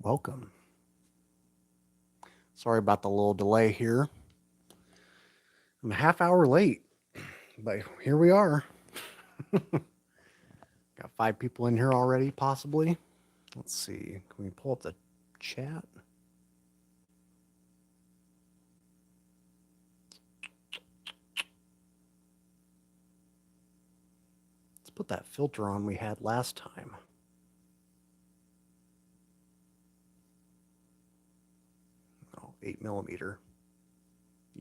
welcome. Sorry about the little delay here. I'm a half hour late, but here we are. Got 5 people in here already, possibly. Let's see. Can we pull up the chat? Let's put that filter on we had last time. Oh, 8mm.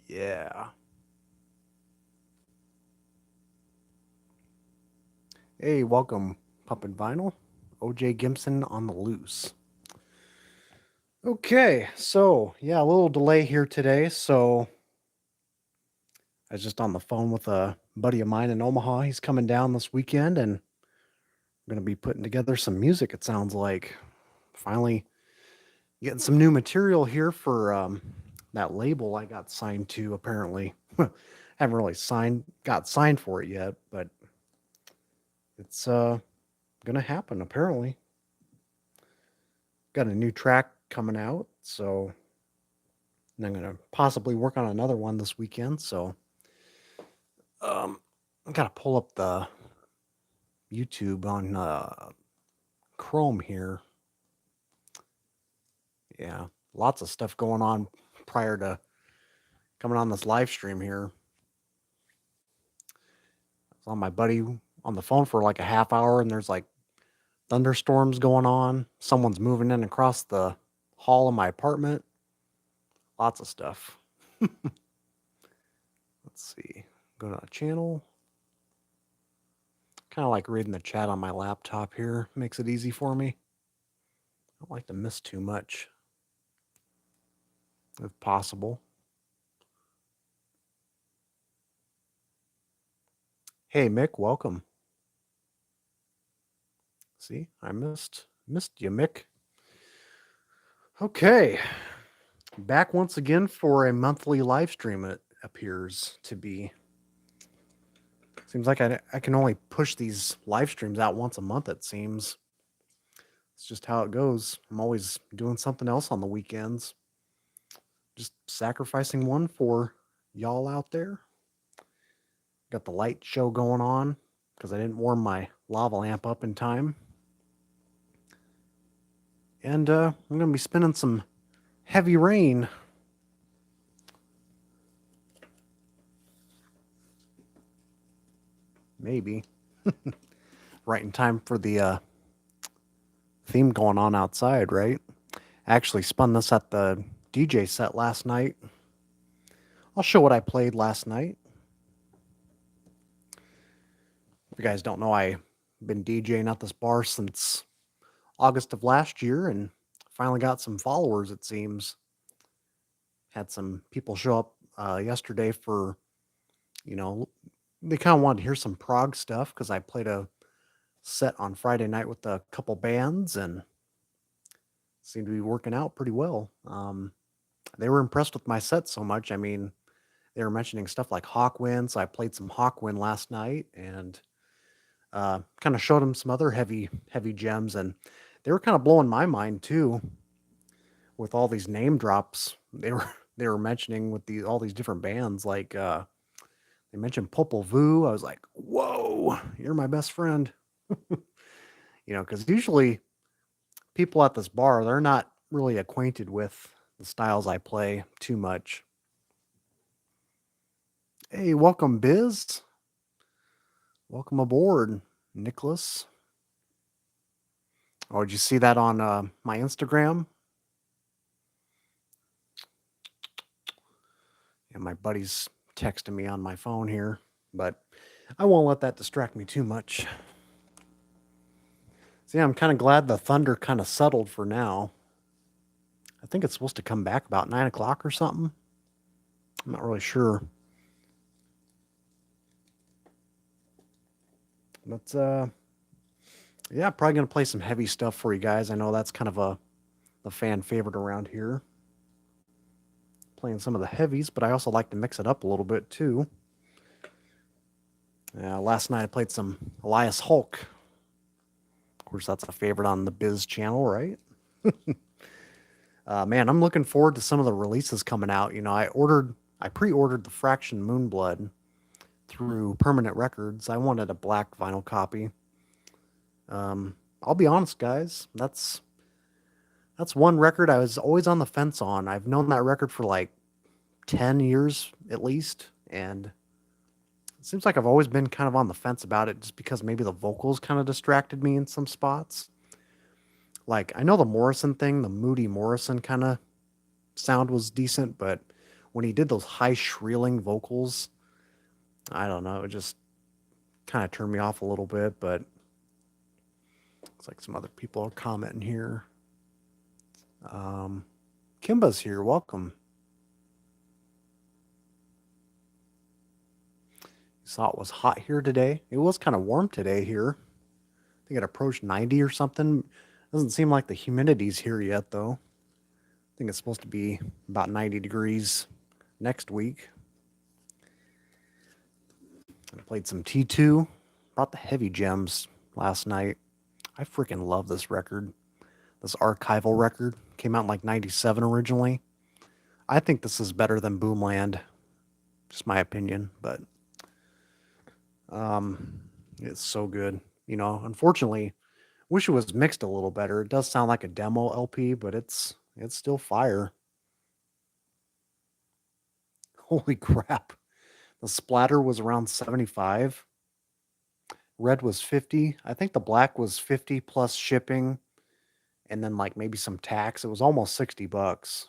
Yeah. Hey, welcome, Pumpin' Vinyl. OJ Gimson on the loose. Okay, so yeah, a little delay here today. So I was just on the phone with a buddy of mine in Omaha. He's coming down this weekend, and we're going to be putting together some music, it sounds like. Finally getting some new material here for that label I got signed to, apparently. Haven't really got signed for it yet, but it's gonna happen, apparently. Got a new track coming out, so I'm gonna possibly work on another one this weekend. So I gotta pull up the YouTube on Chrome here. Yeah, lots of stuff going on prior to coming on this live stream here. I was on my buddy on the phone for like a half hour, and there's like thunderstorms going on. Someone's moving in across the hall of my apartment. Lots of stuff. Let's see. Go to a channel. Kind of like reading the chat on my laptop here. Makes it easy for me. I don't like to miss too much, if possible. Hey, Mick, welcome. See, I missed you, Mick. Okay, back once again for a monthly live stream. It appears to be. Seems like I can only push these live streams out once a month. It seems. It's just how it goes. I'm always doing something else on the weekends. Just sacrificing one for y'all out there. Got the light show going on because I didn't warm my lava lamp up in time. And I'm going to be spending some heavy rain. Maybe. Right in time for the theme going on outside, right? I actually spun this at the DJ set last night. I'll show what I played last night. If you guys don't know, I've been DJing at this bar since August of last year and finally got some followers, it seems. Had some people show up yesterday for, they kind of wanted to hear some prog stuff because I played a set on Friday night with a couple bands and seemed to be working out pretty well. They were impressed with my set so much. I mean, they were mentioning stuff like Hawkwind, so I played some Hawkwind last night and kind of showed them some other heavy gems, and they were kind of blowing my mind too with all these name drops they were mentioning with all these different bands. Like they mentioned Popol Vuh. I was like, whoa, you're my best friend. Because usually people at this bar, they're not really acquainted with the styles I play too much. Hey, welcome, Biz. Welcome aboard, Nicholas. Oh, did you see that on my Instagram? Yeah, my buddy's texting me on my phone here, but I won't let that distract me too much. See, I'm kind of glad the thunder kind of settled for now. I think it's supposed to come back about 9 o'clock or something. I'm not really sure. But yeah, probably gonna play some heavy stuff for you guys. I know that's kind of a fan favorite around here. Playing some of the heavies, but I also like to mix it up a little bit too. Last night I played some Elias Hulk. Of course, that's a favorite on the Biz channel, right? Man, I'm looking forward to some of the releases coming out. I pre-ordered the Fraction Moonblood through Permanent Records. I wanted a black vinyl copy. I'll be honest, guys. That's one record I was always on the fence on. I've known that record for like 10 years at least, and it seems like I've always been kind of on the fence about it just because maybe the vocals kind of distracted me in some spots. Like, I know the Morrison thing, the Moody Morrison kind of sound was decent, but when he did those high shrilling vocals, I don't know, it just kind of turned me off a little bit, but looks like some other people are commenting here. Kimba's here. Welcome. You saw it was hot here today. It was kind of warm today here. I think it approached 90 or something. Doesn't seem like the humidity's here yet, though. I think it's supposed to be about 90 degrees next week. I played some T2. Brought the Heavy Gems last night. I freaking love this record. This archival record came out in like 97 originally. I think this is better than Boomland. Just my opinion, but it's so good. Unfortunately, wish it was mixed a little better. It does sound like a demo LP, but it's still fire. Holy crap. The splatter was around 75. Red was 50. I think the black was 50 plus shipping and then like maybe some tax. It was almost $60.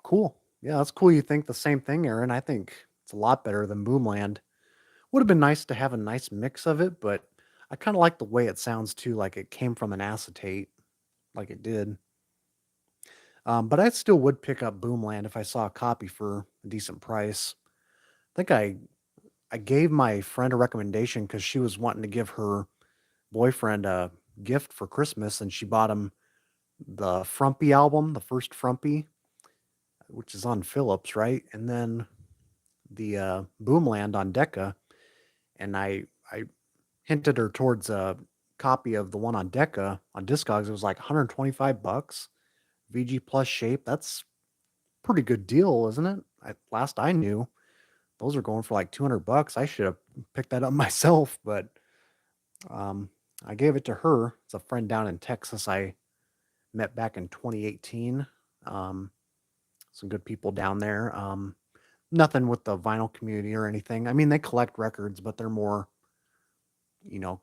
Cool. Yeah, that's cool. You think the same thing, Aaron. I think it's a lot better than Boomland. Would have been nice to have a nice mix of it, but I kind of like the way it sounds too, like it came from an acetate, like it did. But I still would pick up Boomland if I saw a copy for a decent price. I think I gave my friend a recommendation because she was wanting to give her boyfriend a gift for Christmas, and she bought him the Frumpy album, the first Frumpy, which is on Philips, right? And then the Boomland on Decca, and I hinted her towards a copy of the one on Decca on Discogs. It was like $125. VG plus shape. That's pretty good deal, isn't it? Last I knew, those are going for like $200. I should have picked that up myself, but I gave it to her. It's a friend down in Texas I met back in 2018. Some good people down there. Nothing with the vinyl community or anything. I mean, they collect records, but they're more,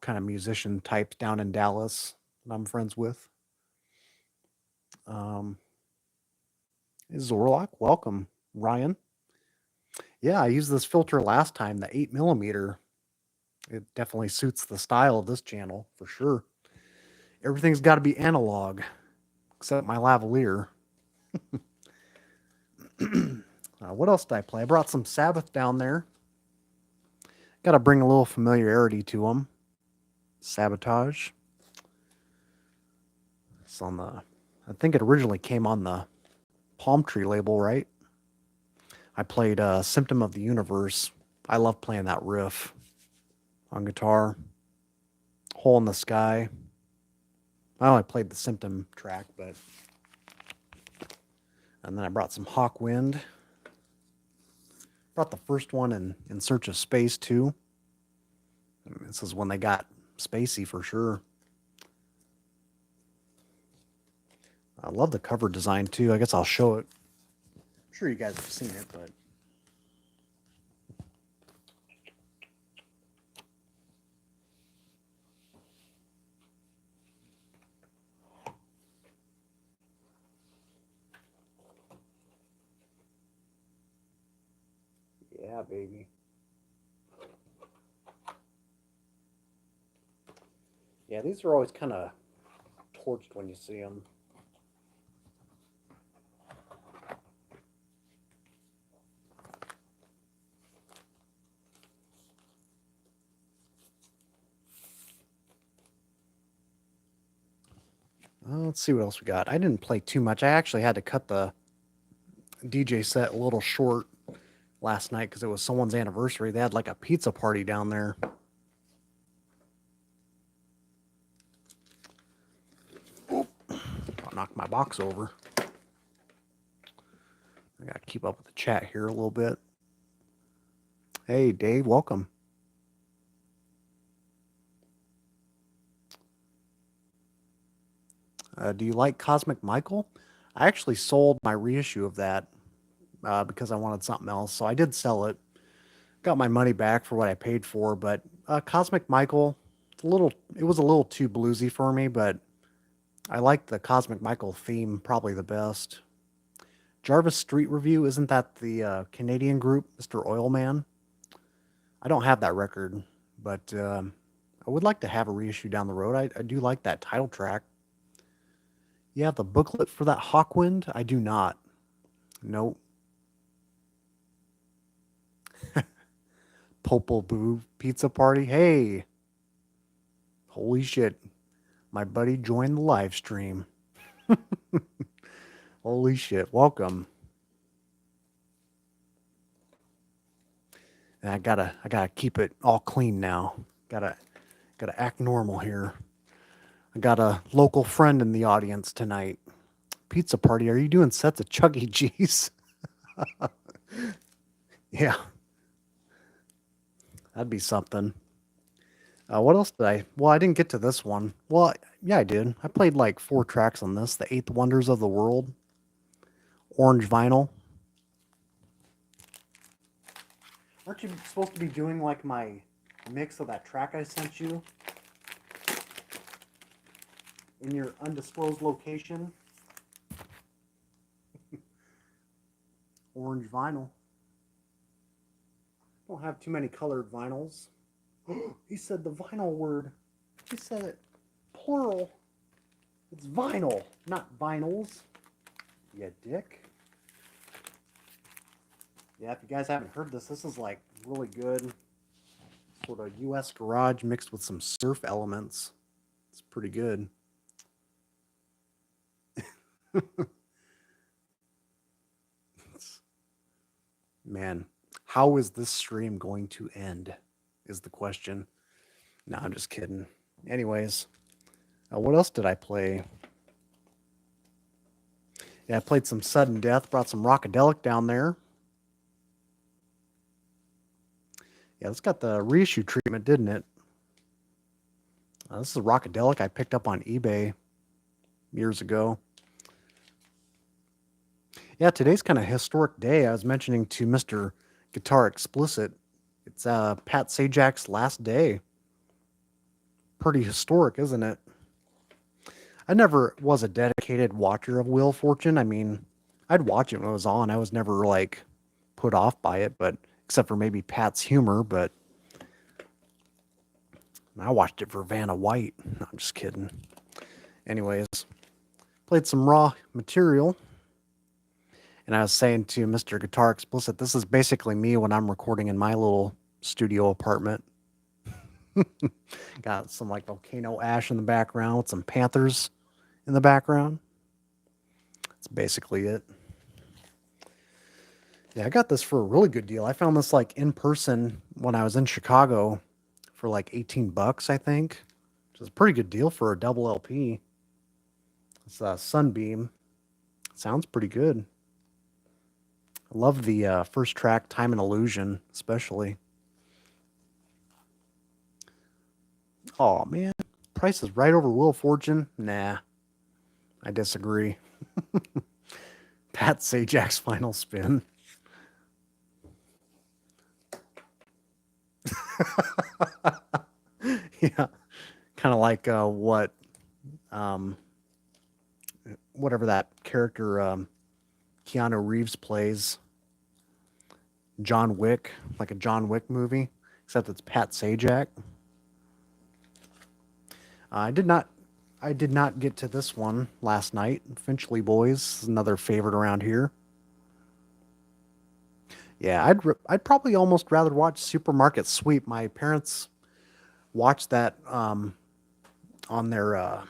kind of musician types down in Dallas that I'm friends with. Zorlock, welcome, Ryan. Yeah, I used this filter last time, the 8mm. It definitely suits the style of this channel for sure. Everything's got to be analog, except my lavalier. What else did I play? I brought some Sabbath down there. Got to bring a little familiarity to them. Sabotage. It's on the, I think it originally came on the Palm Tree label, right? I played Symptom of the Universe. I love playing that riff on guitar. Hole in the Sky. I only played the Symptom track, but... And then I brought some Hawkwind. Brought the first one in Search of Space, too. This is when they got spacey for sure. I love the cover design, too. I guess I'll show it. I'm sure you guys have seen it, but... Yeah, baby. Yeah, these are always kind of torched when you see them. Let's see what else we got. I didn't play too much. I actually had to cut the DJ set a little short last night because it was someone's anniversary. They had like a pizza party down there. box over. I gotta keep up with the chat here a little bit. Hey, Dave, welcome. Do you like Cosmic Michael? I actually sold my reissue of that because I wanted something else, so I did sell it. Got my money back for what I paid for, but Cosmic Michael, it was a little too bluesy for me, but I like the Cosmic Michael theme probably the best. Jarvis Street Review, isn't that the Canadian group, Mr. Oilman? I don't have that record, but I would like to have a reissue down the road. I do like that title track. You have the booklet for that Hawkwind? I do not. Nope. Popol Boo Pizza Party. Hey, holy shit. My buddy joined the live stream. Holy shit. Welcome. And I gotta keep it all clean now. Gotta act normal here. I got a local friend in the audience tonight. Pizza Party, are you doing sets of Chuck E. Cheese? Yeah, that'd be something. What else did I? Well, I didn't get to this one. Well, yeah, I did. I played like 4 tracks on this. The Eighth Wonders of the World, orange vinyl. Aren't you supposed to be doing like my mix of that track I sent you in your undisclosed location? Orange vinyl. Don't have too many colored vinyls. He said the vinyl word. He said it plural. It's vinyl, not vinyls. You dick. Yeah, if you guys haven't heard this, this is like really good sort of US garage mixed with some surf elements. It's pretty good. Man, how is this stream going to end? Is the question. No, I'm just kidding. Anyways, what else did I play? Yeah, I played some Sudden Death, brought some Rockadelic down there. Yeah, this got the reissue treatment, didn't it? This is a Rockadelic I picked up on eBay years ago. Yeah, today's kind of a historic day. I was mentioning to Mr. Guitar Explicit, it's Pat Sajak's last day. Pretty historic, isn't it? I never was a dedicated watcher of Wheel of Fortune. I mean, I'd watch it when it was on. I was never like put off by it, but except for maybe Pat's humor, but I watched it for Vanna White. No, I'm just kidding. Anyways, played some raw material. And I was saying to Mr. Guitar Explicit, this is basically me when I'm recording in my little studio apartment. Got some like volcano ash in the background with some panthers in the background. That's basically it. Yeah, I got this for a really good deal. I found this like in person when I was in Chicago for like $18, I think. Which is a pretty good deal for a double LP. It's a Sunbeam. Sounds pretty good. I love the first track, Time and Illusion, especially. Oh, man. Price is right over Wheel of Fortune? Nah. I disagree. Pat Sajak's final spin. Yeah. Kind of like whatever that character Keanu Reeves plays. John Wick, like a John Wick movie, except it's Pat Sajak. I did not get to this one last night. Finchley Boys, another favorite around here. Yeah, I'd probably almost rather watch Supermarket Sweep. My parents watched that on their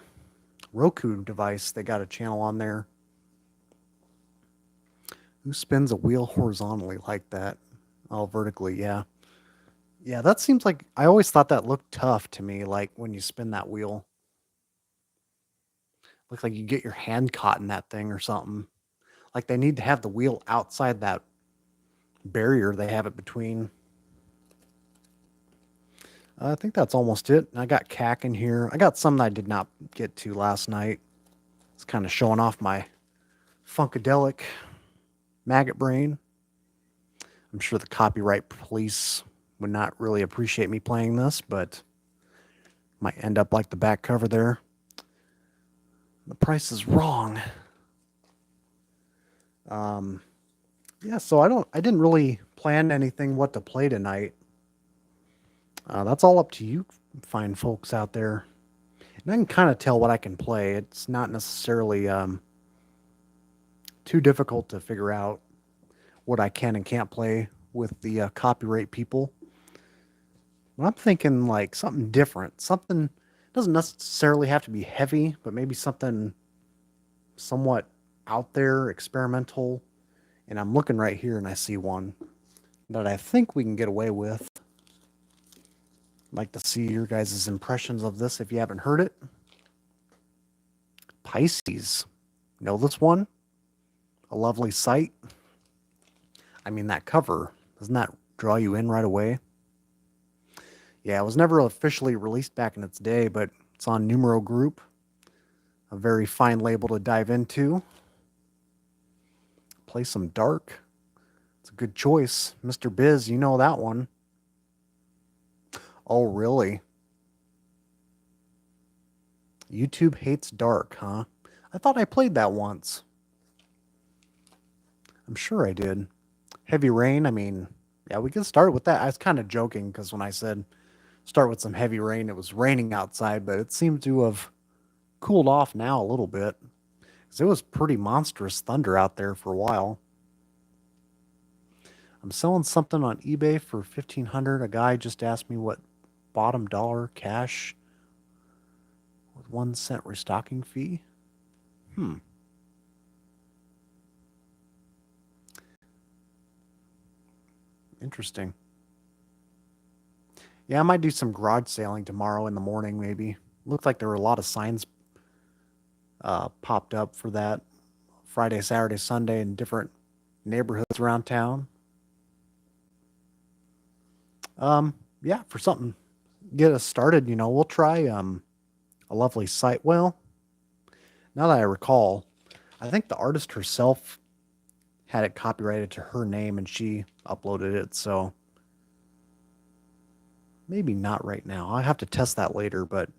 Roku device. They got a channel on there. Who spins a wheel horizontally like that? Oh, vertically, yeah. Yeah, that seems like I always thought that looked tough to me, like when you spin that wheel. Looks like you get your hand caught in that thing or something. Like they need to have the wheel outside that barrier they have it between. I think that's almost it. I got cack in here. I got some that I did not get to last night. It's kind of showing off my funkadelic maggot brain. I'm sure the copyright police would not really appreciate me playing this, but might end up like the back cover there. The price is wrong. Yeah, so I didn't really plan anything what to play tonight. That's all up to you fine folks out there. And I can kind of tell what I can play. It's not necessarily too difficult to figure out what I can and can't play with the copyright people. But I'm thinking like something different. Something doesn't necessarily have to be heavy, but maybe something somewhat out there, experimental. And I'm looking right here and I see one that I think we can get away with. I'd like to see your guys' impressions of this if you haven't heard it. Pisces. Know this one? A lovely sight. I mean, that cover, doesn't that draw you in right away? Yeah, it was never officially released back in its day, but it's on Numero Group. A very fine label to dive into. Play some dark. It's a good choice. Mr. Biz, you know that one. Oh, really? YouTube hates dark, huh? I thought I played that once. I'm sure I did. Heavy Rain, I mean, yeah, we can start with that. I was kind of joking because when I said start with some heavy rain, it was raining outside, but it seemed to have cooled off now a little bit. Because it was pretty monstrous thunder out there for a while. I'm selling something on eBay for $1,500. A guy just asked me what bottom dollar cash with 1 cent restocking fee. Interesting. Yeah, I might do some garage sailing tomorrow in the morning, maybe. Looked like there were a lot of signs popped up for that Friday, Saturday, Sunday in different neighborhoods around town. Yeah, for something get us started, we'll try a lovely sight. Well, now that I recall, I think the artist herself had it copyrighted to her name and she uploaded it, so maybe not right now. I'll have to test that later, but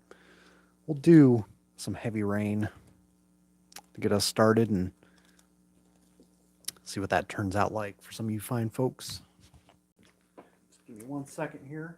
we'll do some heavy rain to get us started and see what that turns out like for some of you fine folks. Just give me 1 second here.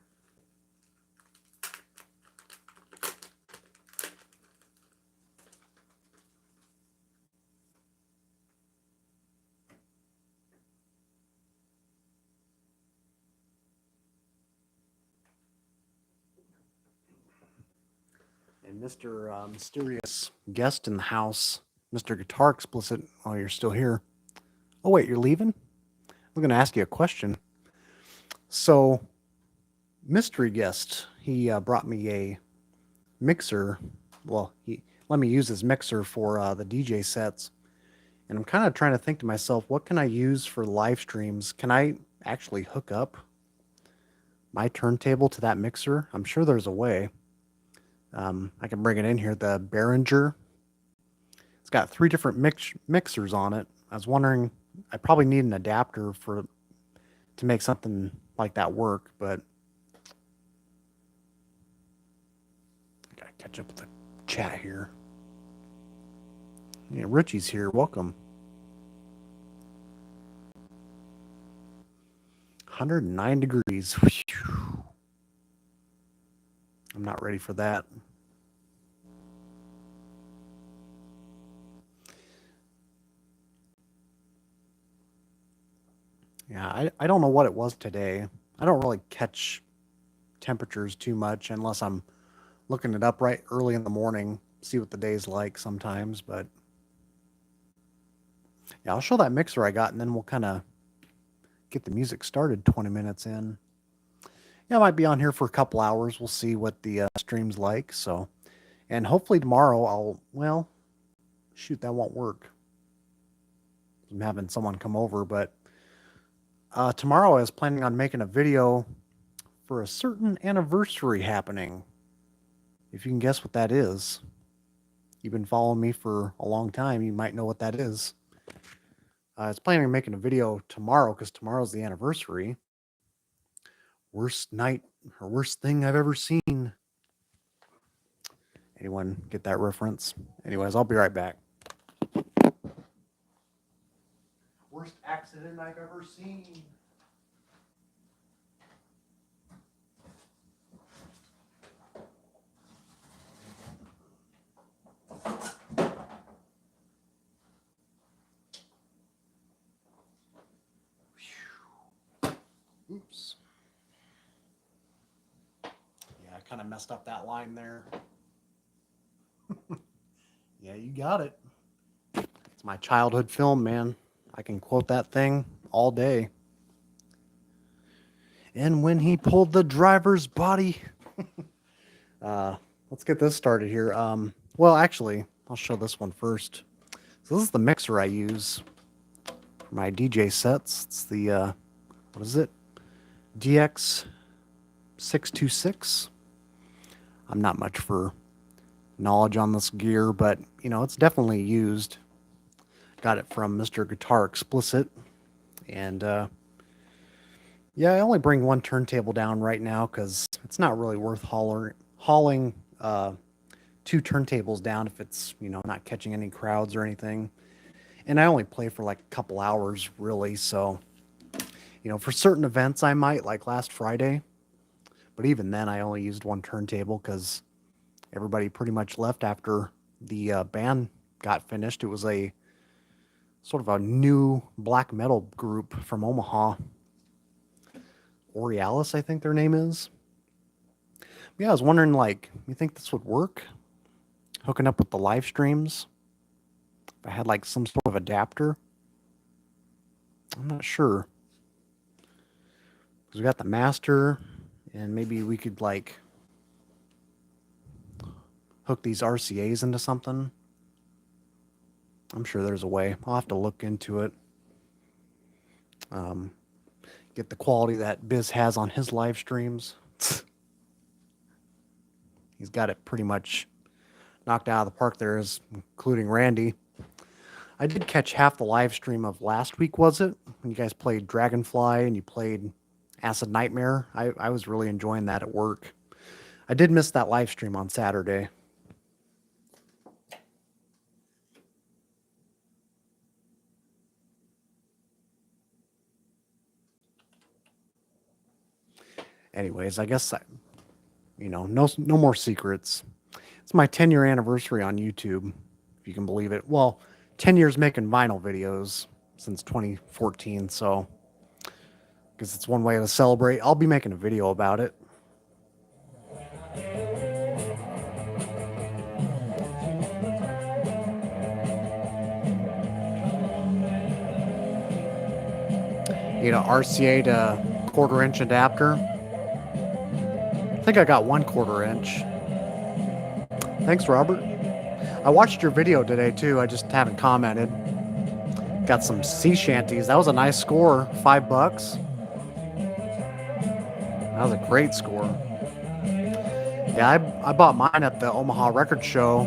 And Mr. Mysterious guest in the house, Mr. Guitar Explicit, oh, you're still here. Oh, wait, you're leaving? I'm going to ask you a question. So, mystery guest, he brought me a mixer. Well, he let me use his mixer for the DJ sets. And I'm kind of trying to think to myself, what can I use for live streams? Can I actually hook up my turntable to that mixer? I'm sure there's a way. I can bring it in here. The Behringer. It's got 3 different mixers on it. I was wondering, I probably need an adapter to make something like that work, but I gotta catch up with the chat here. Yeah, Richie's here. Welcome. 109 degrees. I'm not ready for that. Yeah, I don't know what it was today. I don't really catch temperatures too much unless I'm looking it up right early in the morning, see what the day's like sometimes. But yeah, I'll show that mixer I got and then we'll kind of get the music started 20 minutes in. Yeah, I might be on here for a couple hours. We'll see what the stream's like. So, and hopefully tomorrow Shoot, that won't work. I'm having someone come over, but tomorrow I was planning on making a video for a certain anniversary happening. If you can guess what that is, you've been following me for a long time, you might know what that is. I was planning on making a video tomorrow because tomorrow's the anniversary. Worst night or worst thing I've ever seen. Anyone get that reference? Anyways, I'll be right back. Worst accident I've ever seen. Oops. Yeah, I kind of messed up that line there. Yeah, you got it. It's my childhood film, man. I can quote that thing all day. And when he pulled the driver's body. Let's get this started here. Well, actually, I'll show this one first. So this is the mixer I use for my DJ sets. It's the, what is it? DX626. I'm not much for knowledge on this gear, but, you know, it's definitely used. Got it from Mr. Guitar Explicit. And, yeah, I only bring one turntable down right now because it's not really worth hauling two turntables down if it's, you know, not catching any crowds or anything. And I only play for like a couple hours, really. So, you know, for certain events I might, like last Friday. But even then, I only used one turntable because everybody pretty much left after the band got finished. It was a sort of a new black metal group from Omaha. Orialis, I think their name is. Yeah, I was wondering, like, you think this would work? Hooking up with the live streams? If I had, like, some sort of adapter? I'm not sure. Because we got the master, and maybe we could, like, hook these RCAs into something. I'm sure there's a way. I'll have to look into it. Get the quality that Biz has on his live streams. He's got it pretty much knocked out of the park there, including Randy. I did catch half the live stream of last week, was it? When you guys played Dragonfly and you played Acid Nightmare. I was really enjoying that at work. I did miss that live stream on Saturday. Anyways, I guess, you know, no more secrets. It's my 10-year anniversary on YouTube, if you can believe it. Well, 10 years making vinyl videos since 2014, so I guess it's one way to celebrate. I'll be making a video about it. You know, RCA to 1/4-inch adapter. I think I got 1/4 inch. Thanks, Robert. I watched your video today too. I just haven't commented. Got some sea shanties. That was a nice score. $5. That was a great score. Yeah, I bought mine at the Omaha Record Show.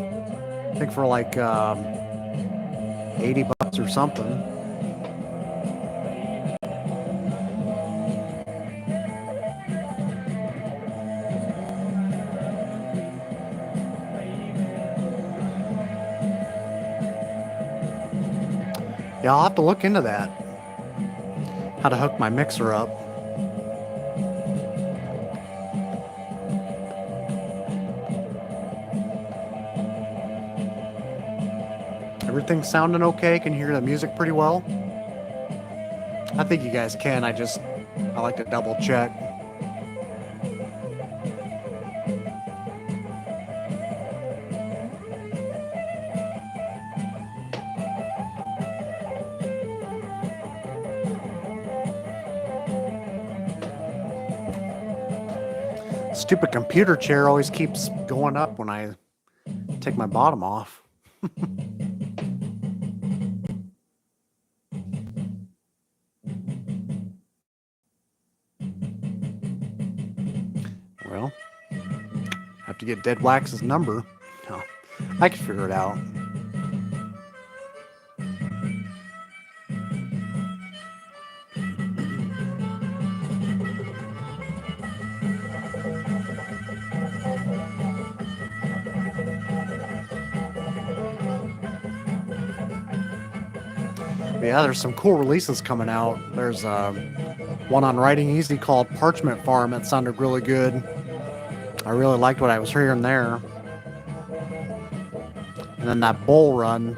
I think for like $80 or something. Yeah, I'll have to look into that. How to hook my mixer up. Everything sounding okay? Can you hear the music pretty well? I think you guys can. I like to double check. Stupid computer chair always keeps going up when I take my bottom off. Well, have to get Dead Wax's number. No, I can figure it out. But yeah, there's some cool releases coming out. There's one on Writing Easy called Parchment Farm that sounded really good. I really liked what I was hearing there. And then that Bull Run,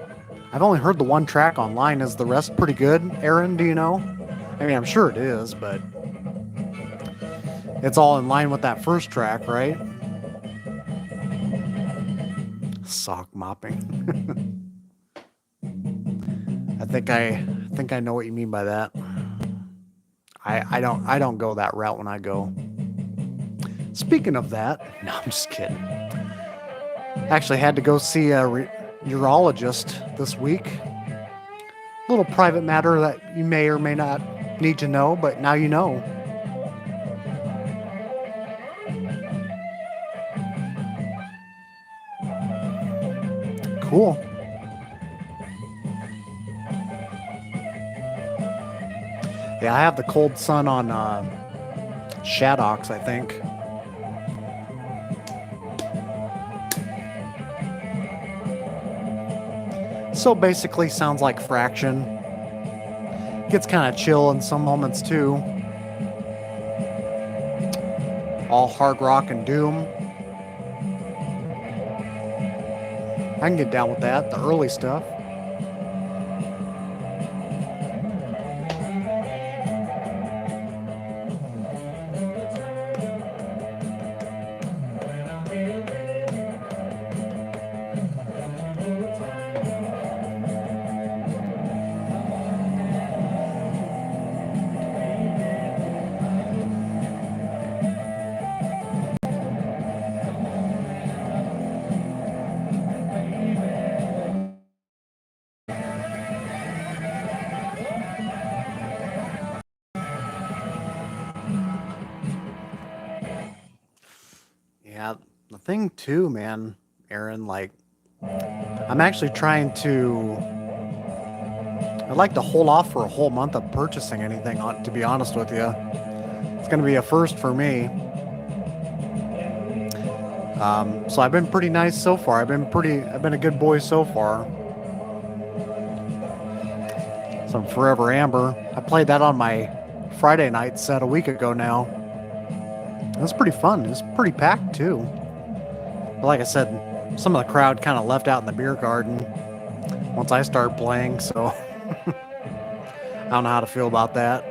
I've only heard the one track online. Is the rest pretty good, Aaron? Do you know? I mean, I'm sure it is, but it's all in line with that first track, right? Sock mopping. I think I know what you mean by that. I don't go that route when I go. Speaking of that, no, I'm just kidding. Actually had to go see a urologist this week. Little private matter that you may or may not need to know, but now you know. Cool. Yeah, I have the Cold Sun on Shadox, I think. So basically sounds like Fraction. Gets kind of chill in some moments too. All hard rock and doom. I can get down with that, the early stuff. Yeah, the thing too, man, Aaron, like, I'm actually trying to. I'd like to hold off for a whole month of purchasing anything, to be honest with you. It's going to be a first for me. So I've been pretty nice so far. I've been a good boy so far. Some Forever Amber. I played that on my Friday night set a week ago now. It was pretty fun. It was pretty packed too. But like I said, some of the crowd kind of left out in the beer garden once I started playing, so I don't know how to feel about that.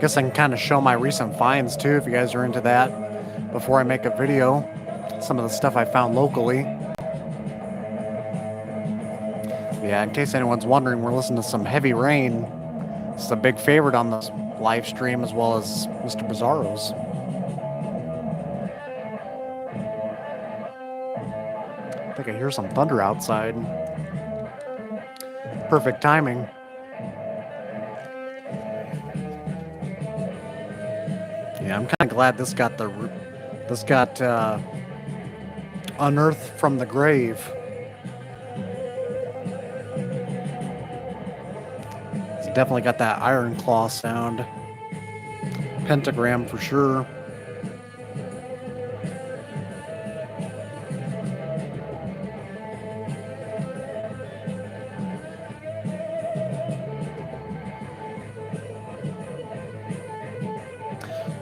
Guess I can kind of show my recent finds too, if you guys are into that, before I make a video. Some of the stuff I found locally. Yeah, in case anyone's wondering, we're listening to some Heavy Rain. It's a big favorite on this live stream, as well as Mr. Bizarro's. I think I hear some thunder outside. Perfect timing. Yeah, I'm kind of glad this got unearthed from the grave. It's definitely got that Iron Claw sound. Pentagram for sure.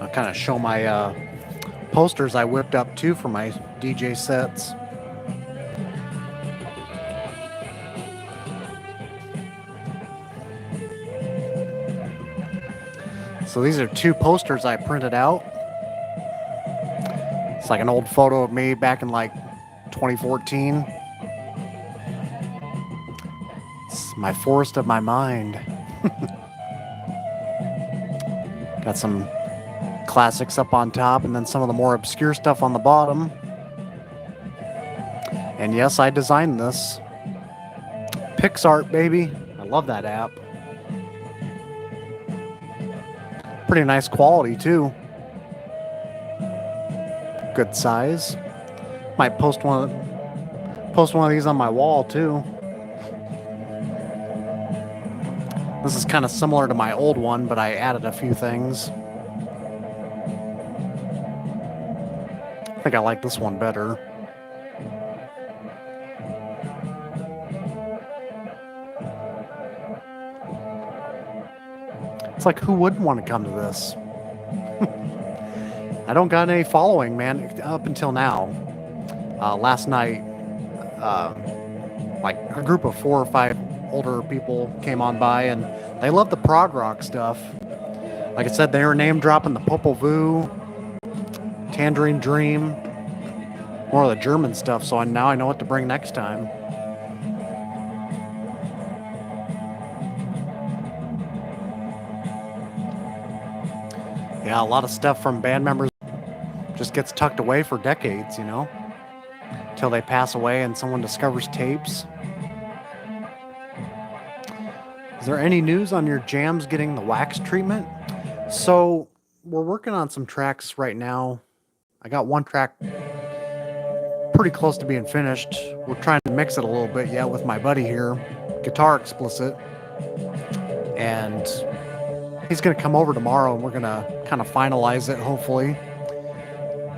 I'll kind of show my posters I whipped up too for my DJ sets. So these are two posters I printed out. It's like an old photo of me back in like 2014. It's my forest of my mind. Got some classics up on top and then some of the more obscure stuff on the bottom. And yes, I designed this. PixArt, baby. I love that app. Pretty nice quality, too. Good size. Might post one of these on my wall, too. This is kind of similar to my old one, but I added a few things. I think I like this one better. It's like, who wouldn't want to come to this? I don't got any following, man, up until now. Last night, like a group of 4 or 5 older people came on by, and they love the prog rock stuff. Like I said, they were name dropping the Popol Vuh, Tangerine Dream, more of the German stuff, so now I know what to bring next time. Yeah, a lot of stuff from band members just gets tucked away for decades, you know, till they pass away and someone discovers tapes. Is there any news on your jams getting the wax treatment? So we're working on some tracks right now. I got one track pretty close to being finished. We're trying to mix it a little bit yet with my buddy here, Guitar Explicit. And he's going to come over tomorrow and we're going to kind of finalize it, hopefully.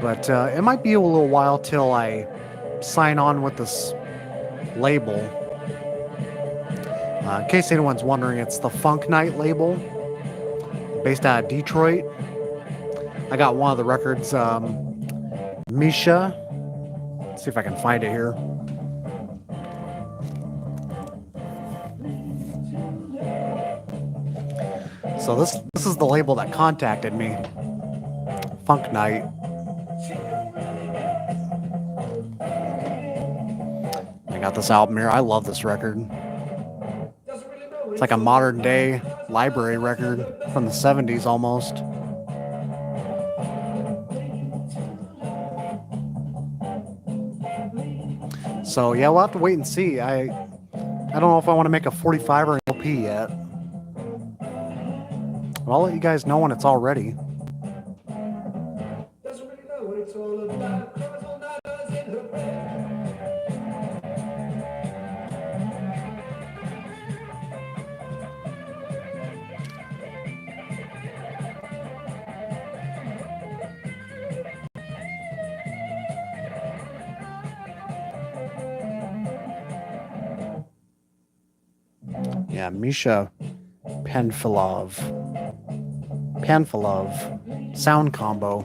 But it might be a little while till I sign on with this label. In case anyone's wondering, it's the Funk Night label, based out of Detroit. I got one of the records, Misha. Let's see if I can find it here. So this is the label that contacted me, Funk Night. I got this album here. I love this record. It's like a modern day library record from the 70s almost. So yeah, we'll have to wait and see. I don't know if I want to make a 45 or an LP yet. But I'll let you guys know when it's all ready. Yeah, Misha Panfilov. Sound combo.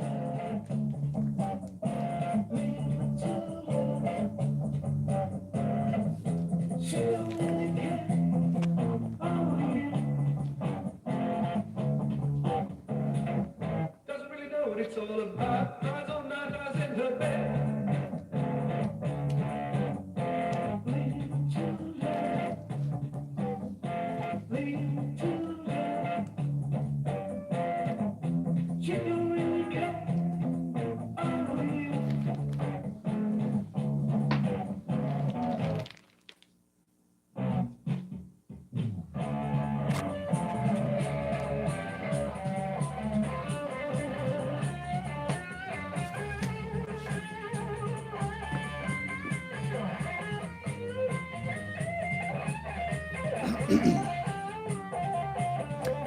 Doesn't really know what it's all about. Cries all night, lies in her bed.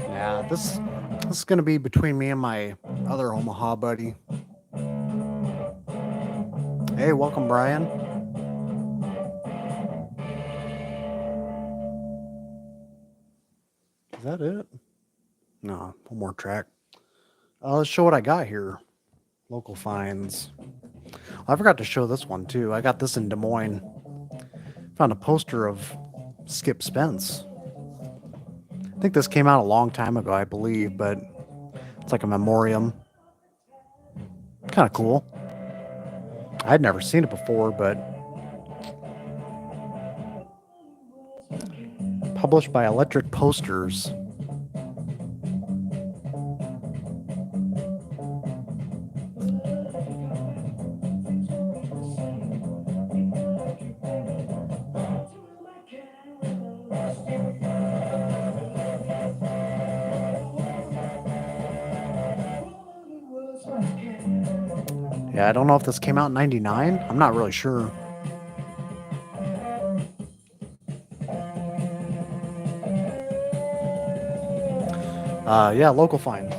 Yeah, this is gonna be between me and my other Omaha buddy. Hey, welcome, Brian. Is that it? No, one more track. Let's show what I got here. Local finds. I forgot to show this one too. I got this in Des Moines. Found a poster of Skip Spence. I think this came out a long time ago, I believe, but it's like a memoriam. Kind of cool. I'd never seen it before, but Published by Electric Posters. Yeah, I don't know if this came out in 99. I'm not really sure. Yeah, local finds.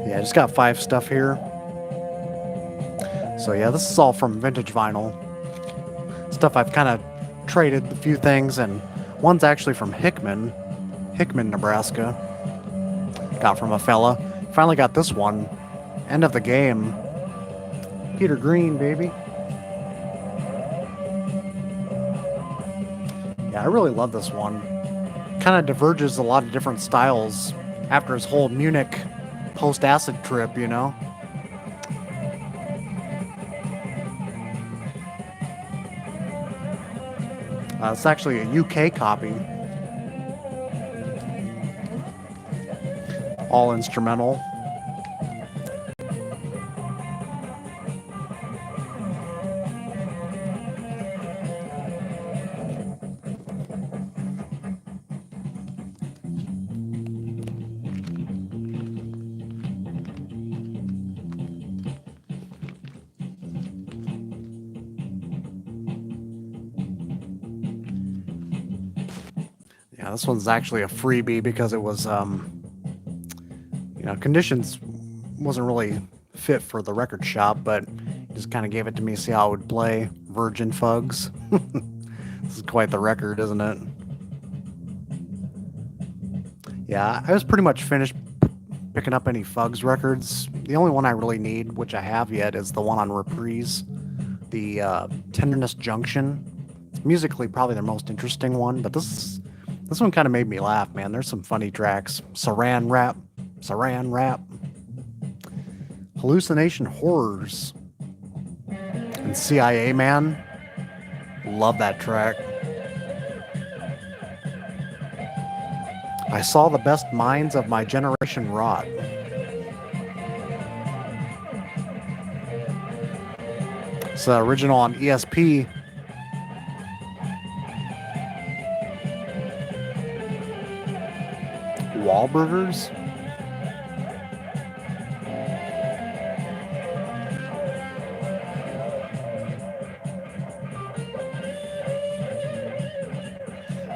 Yeah, I just got 5 stuff here. So yeah, this is all from vintage vinyl. Stuff I've kind of traded a few things, and one's actually from Hickman, Nebraska. Got from a fella. Finally got this one. End of the game. Peter Green, baby. Yeah, I really love this one. Kind of diverges a lot of different styles after his whole Munich post-acid trip, you know? It's actually a UK copy. All instrumental. Yeah, this one's actually a freebie because it was, conditions wasn't really fit for the record shop, but just kind of gave it to me to see how it would play. Virgin Fugs. This is quite the record, isn't it? Yeah, I was pretty much finished picking up any Fugs records. The only one I really need, which I have yet, is the one on Reprise, the Tenderness Junction. It's musically probably their most interesting one, but this one kind of made me laugh, man. There's some funny tracks. Saran Wrap, Hallucination Horrors, and CIA Man. Love that track. I saw the best minds of my generation rot. It's the original on ESP. Wahlburgers?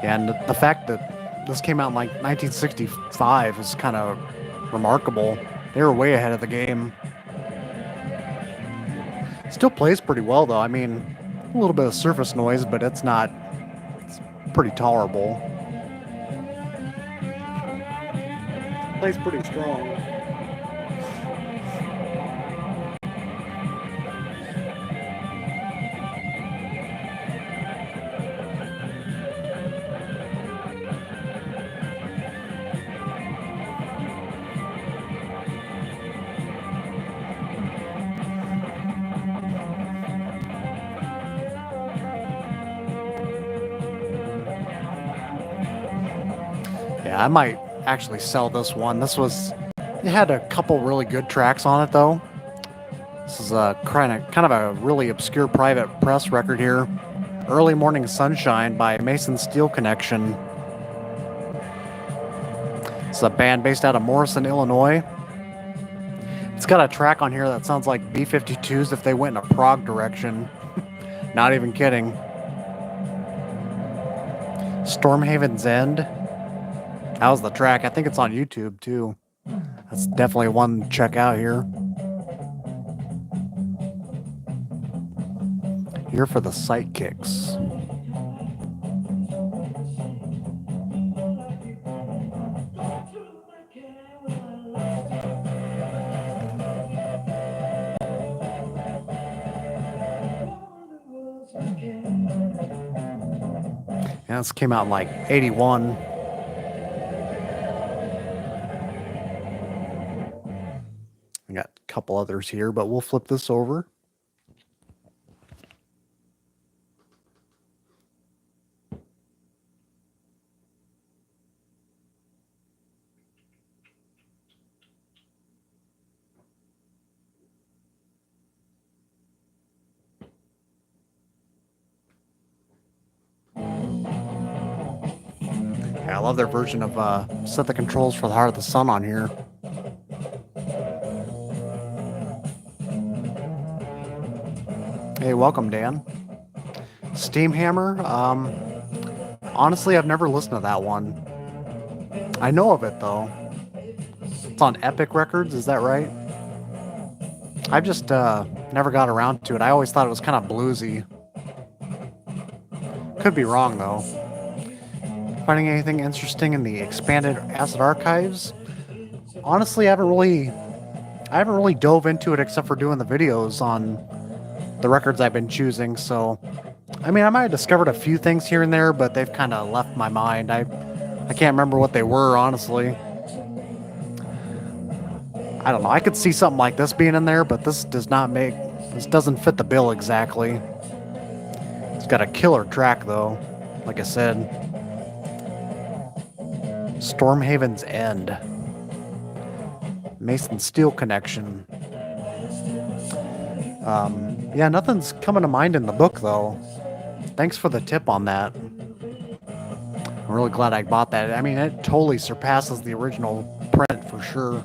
Yeah, and the fact that this came out in like 1965 is kind of remarkable. They were way ahead of the game. Still plays pretty well though. I mean, a little bit of surface noise, but it's pretty tolerable. Plays pretty strong. Yeah, I might actually sell this one. It had a couple really good tracks on it though. This is a kind of a really obscure private press record here. Early Morning Sunshine by Mason Steel Connection. It's a band based out of Morrison, Illinois. It's got a track on here that sounds like B-52s if they went in a prog direction. Not even kidding. Stormhaven's End. That was the track. I think it's on YouTube too. That's definitely one to check out here. Here for the sidekicks. Yeah, this came out in like 81. I got a couple others here, but we'll flip this over. Yeah, I love their version of Set the Controls for the Heart of the Sun on here. Hey, welcome, Dan. Steam Hammer. Honestly, I've never listened to that one. I know of it, though. It's on Epic Records, is that right? I've just never got around to it. I always thought it was kind of bluesy. Could be wrong, though. Finding anything interesting in the expanded Acid Archives? Honestly, I haven't really dove into it except for doing the videos on the records I've been choosing, so I mean, I might have discovered a few things here and there, but they've kind of left my mind. I can't remember what they were, honestly. I don't know. I could see something like this being in there, but this doesn't fit the bill exactly. It's got a killer track, though. Like I said, Stormhaven's End, Mason Steel Connection. Yeah, nothing's coming to mind in the book, though. Thanks for the tip on that. I'm really glad I bought that. I mean, it totally surpasses the original print for sure.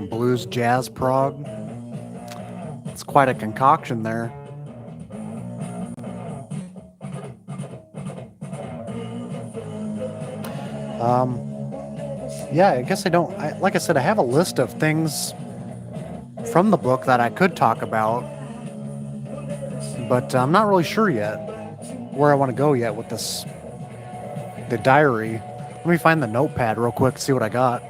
Blues, jazz, prog. It's quite a concoction there. Yeah, I guess like I said, I have a list of things from the book that I could talk about, but I'm not really sure yet where I want to go yet with the diary. Let me find the notepad real quick, see what I got.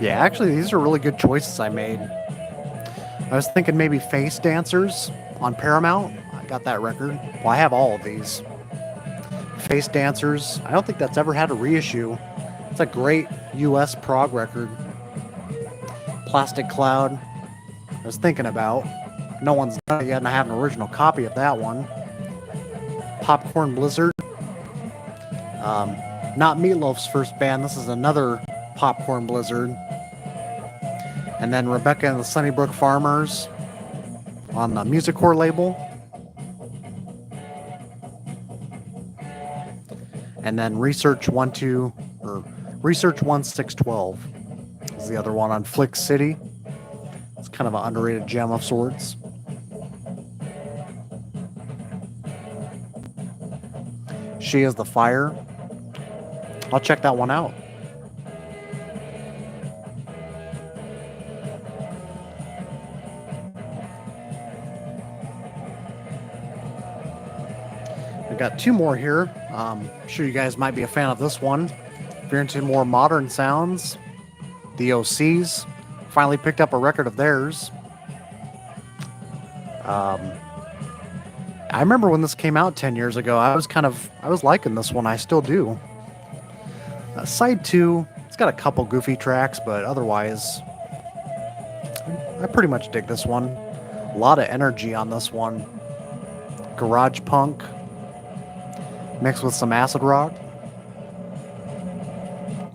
Yeah, actually, these are really good choices I made. I was thinking maybe Face Dancers on Paramount. I got that record. Well, I have all of these. Face Dancers. I don't think that's ever had a reissue. It's a great US prog record. Plastic Cloud. I was thinking about. No one's done it yet, and I have an original copy of that one. Popcorn Blizzard. Not Meatloaf's first band. This is another Popcorn Blizzard. And then Rebecca and the Sunnybrook Farmers on the Music Core label. And then Research 1612 is the other one on Flick City. It's kind of an underrated gem of sorts. She is the Fire. I'll check that one out. Got two more here. I'm sure you guys might be a fan of this one. If you're into more modern sounds, the OCs finally picked up a record of theirs. I remember when this came out 10 years ago, I was liking this one. I still do. Side 2, it's got a couple goofy tracks, but otherwise, I pretty much dig this one. A lot of energy on this one. Garage punk mixed with some acid rock.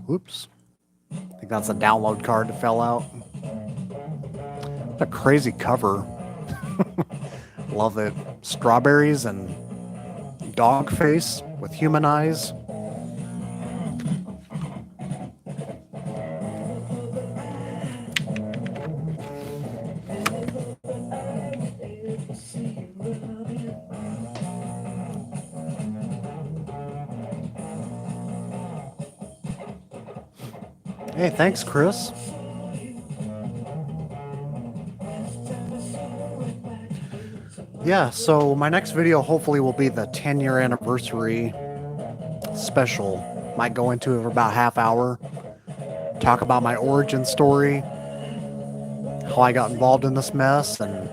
Oops. I think that's a download card that fell out. What a crazy cover. Love it. Strawberries and dog face with human eyes. Hey, thanks, Chris. Yeah, so my next video hopefully will be the 10-year anniversary special. Might go into it for about half hour. Talk about my origin story, how I got involved in this mess, and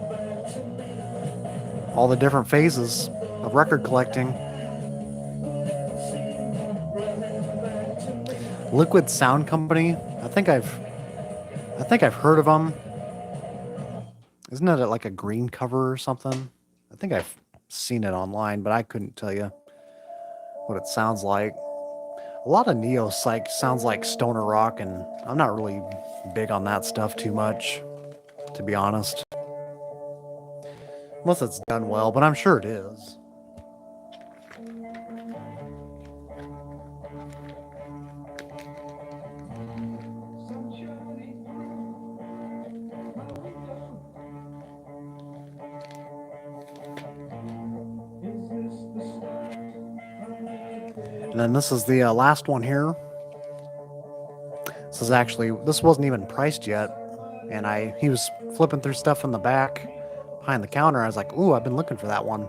all the different phases of record collecting. Liquid Sound Company. I think I've heard of them. Isn't it like a green cover or something? I think I've seen it online, but I couldn't tell you what it sounds like. A lot of neo psych sounds like stoner rock, and I'm not really big on that stuff too much, to be honest. Unless it's done well, but I'm sure it is. And then this is the last one here. This wasn't even priced yet, and he was flipping through stuff in the back behind the counter. I was like, ooh, I've been looking for that one.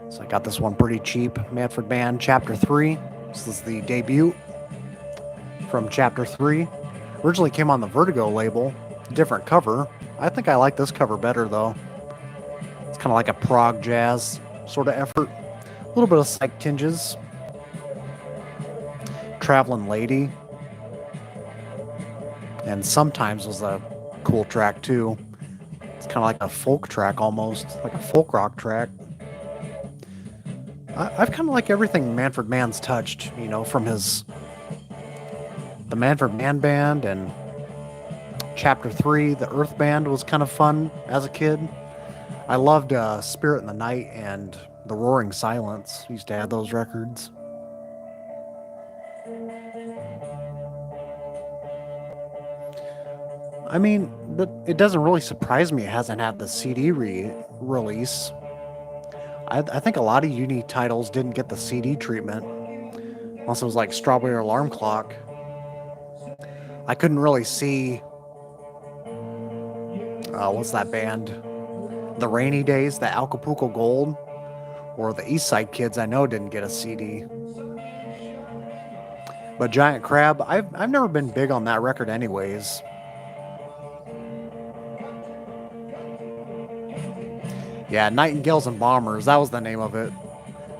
So I got this one pretty cheap. Manfred Mann Chapter 3. This is the debut from Chapter 3. Originally came on the Vertigo label, different cover. I think I like this cover better though. It's kind of like a prog jazz sort of effort. A little bit of psych tinges. Traveling Lady. And Sometimes was a cool track too. It's kind of like a folk track almost, like a folk rock track. I've kind of like everything Manfred Mann's touched, from the Manfred Mann Band and Chapter 3, the Earth Band was kind of fun as a kid. I loved Spirit in the Night and The Roaring Silence. Used to have those records. I mean, but it doesn't really surprise me it hasn't had the CD release. I think a lot of uni titles didn't get the CD treatment. Unless it was like Strawberry Alarm Clock. I couldn't really see. What's that band? The Rainy Days, the Acapulco Gold, or the East Side Kids. I know didn't get a CD. But Giant Crab, I've never been big on that record, anyways. Yeah, Nightingales and Bombers, that was the name of it.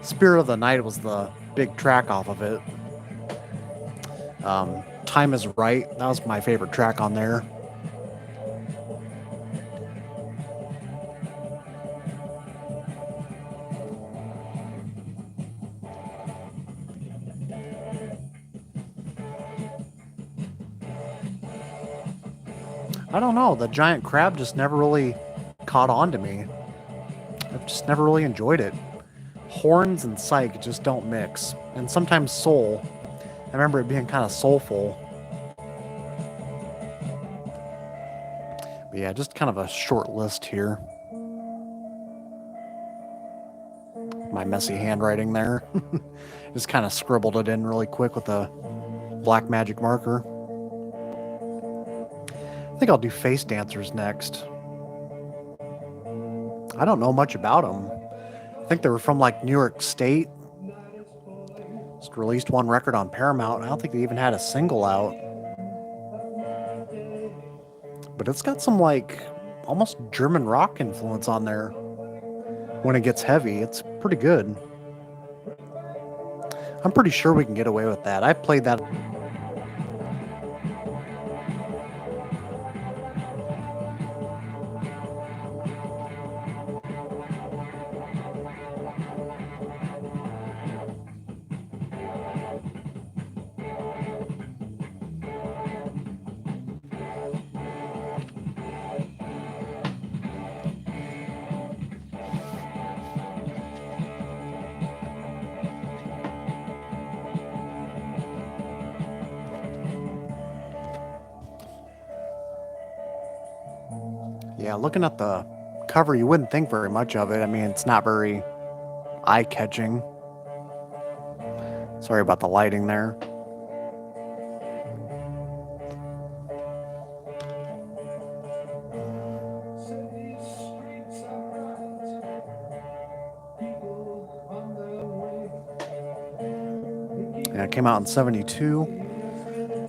Spirit of the Night was the big track off of it. Time is Right, that was my favorite track on there. I don't know, the Giant Crab just never really caught on to me. I've just never really enjoyed it. Horns and psych just don't mix. And sometimes soul. I remember it being kind of soulful. But yeah, just kind of a short list here. My messy handwriting there. Just kind of scribbled it in really quick with a black magic marker. I think I'll do Face Dancers next. I don't know much about them. I think they were from like New York State. Just released one record on Paramount. I don't think they even had a single out. But it's got some like almost German rock influence on there. When it gets heavy, it's pretty good. I'm pretty sure we can get away with that. I played that. Yeah, looking at the cover, you wouldn't think very much of it. I mean, it's not very eye-catching. Sorry about the lighting there. Yeah, it came out in 72.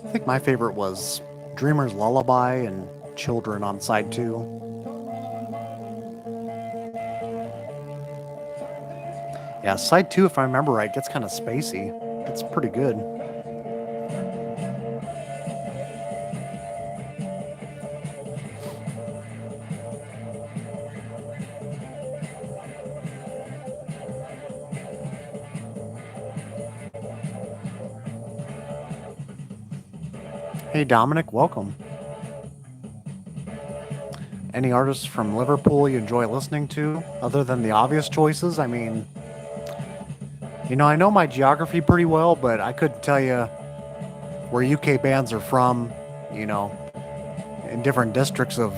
I think my favorite was Dreamer's Lullaby and Children on side 2. Yeah, side 2, if I remember right, gets kind of spacey. It's pretty good. Hey Dominic, welcome. Any artists from Liverpool you enjoy listening to, other than the obvious choices? I mean, I know my geography pretty well, but I couldn't tell you where UK bands are from, you know, in different districts of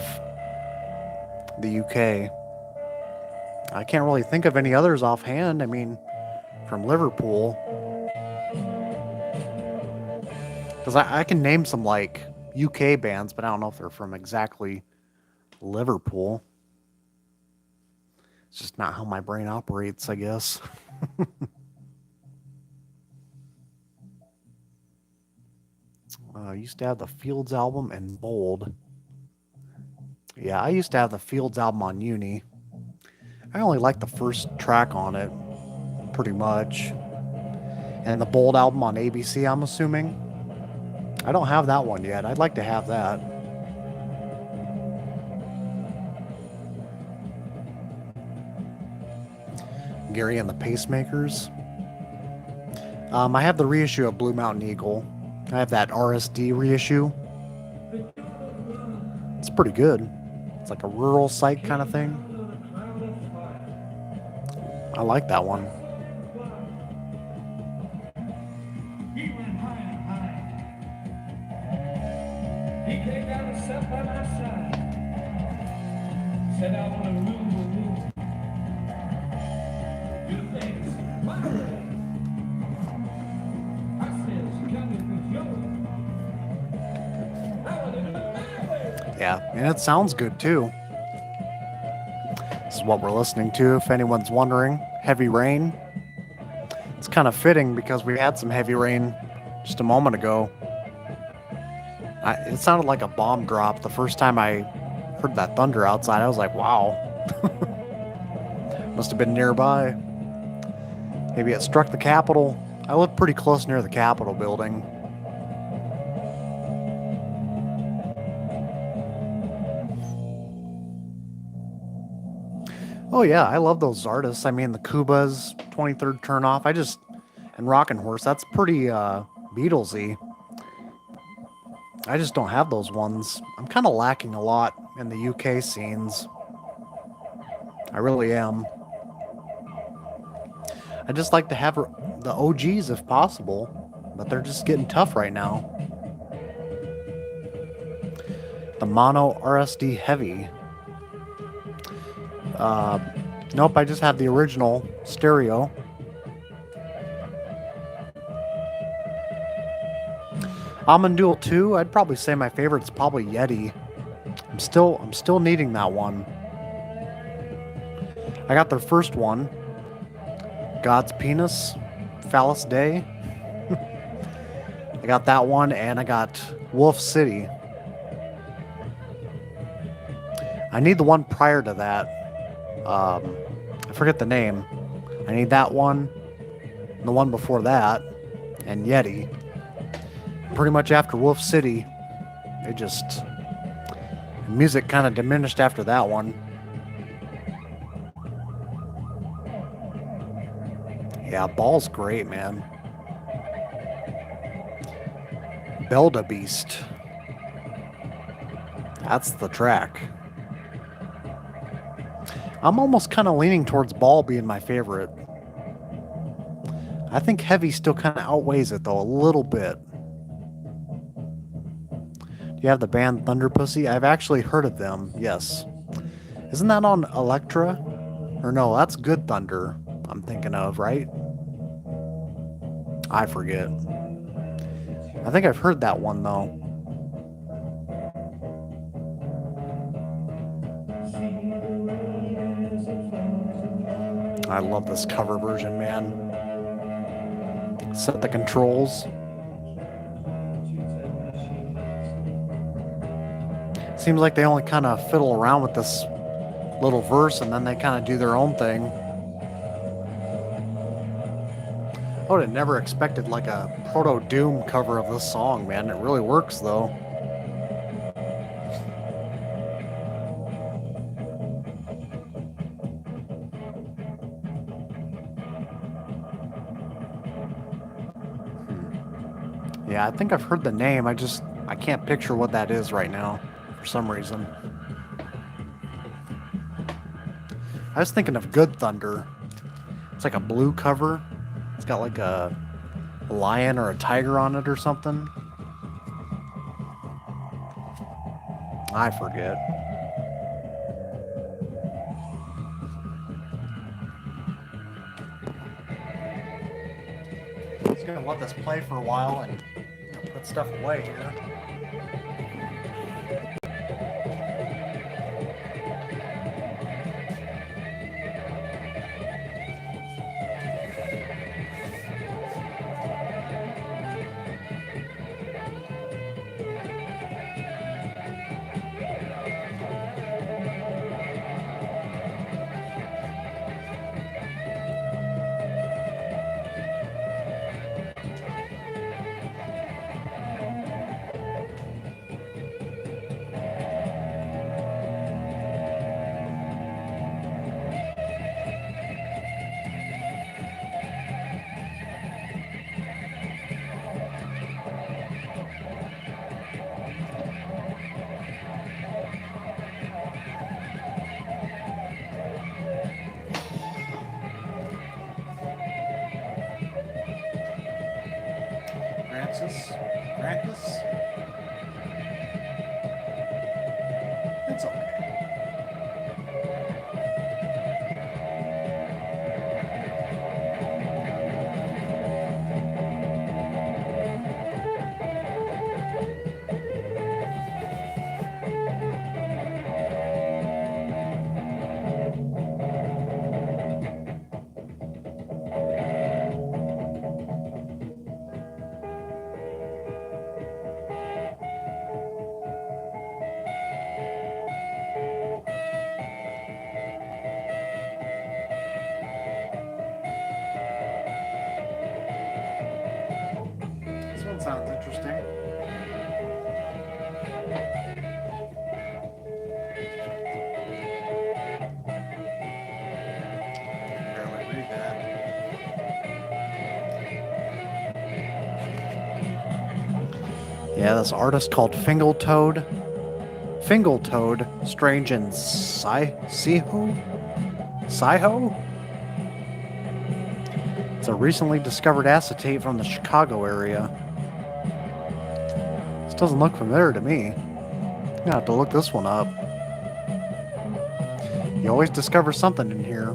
the UK. I can't really think of any others offhand. I mean, from Liverpool, because I can name some like UK bands, but I don't know if they're from exactly Liverpool. It's just not how my brain operates, I guess. I used to have the Fields album in bold. Yeah, I used to have the Fields album on uni. I only liked the first track on it, pretty much. And the bold album on ABC, I'm assuming. I don't have that one yet. I'd like to have that. Gary and the Pacemakers. I have the reissue of Blue Mountain Eagle. I have that RSD reissue. It's pretty good. It's like a rural psych kind of thing. I like that one. He went high and high. He came down and sat by my side. Said, I want to rule the room. Do things my way. I said, come with me, your way. I want to do it my way. Yeah, and it sounds good too. This is what we're listening to, if anyone's wondering. Heavy Rain. It's kind of fitting because we had some heavy rain just a moment ago. It sounded like a bomb drop the first time I heard that thunder outside. I was like, wow. Must have been nearby. Maybe it struck the Capitol. I live pretty close near the Capitol building. Oh yeah, I love those artists. I mean, the Kubas, 23rd Turnoff. And Rockin' Horse. That's pretty Beatlesy. I just don't have those ones. I'm kind of lacking a lot in the UK scenes. I really am. I just like to have the OGs if possible, but they're just getting tough right now. The Mono RSD Heavy. Nope, I just have the original stereo. Almond Duel 2, I'd probably say my favorite's probably Yeti. I'm still needing that one. I got their first one, God's Penis, Phallus Day. I got that one, and I got Wolf City. I need the one prior to that. I forget the name. I need that one, the one before that, and Yeti. Pretty much after Wolf City, music kind of diminished after that one. Yeah, Ball's great, man. Belda Beast. That's the track. I'm almost kind of leaning towards Ball being my favorite. I think Heavy still kind of outweighs it, though, a little bit. Do you have the band Thunder Pussy? I've actually heard of them, yes. Isn't that on Elektra? Or no, that's Good Thunder I'm thinking of, right? I forget. I think I've heard that one, though. I love this cover version, man. set the controls. Seems like they only kind of fiddle around with this little verse and then they kind of do their own thing. I would have never expected like a proto-Doom cover of this song, man. It really works though. Yeah, I think I've heard the name. I can't picture what that is right now for some reason. I was thinking of Good Thunder. It's like a blue cover. It's got like a lion or a tiger on it or something. I forget. I'm just gonna let this play for a while and put stuff away here. Francis? It's okay. This one sounds interesting. Barely read that. Yeah, this artist called Fingletoad. Strange and Siho? It's a recently discovered acetate from the Chicago area. This doesn't look familiar to me. I'm gonna have to look this one up. You always discover something in here.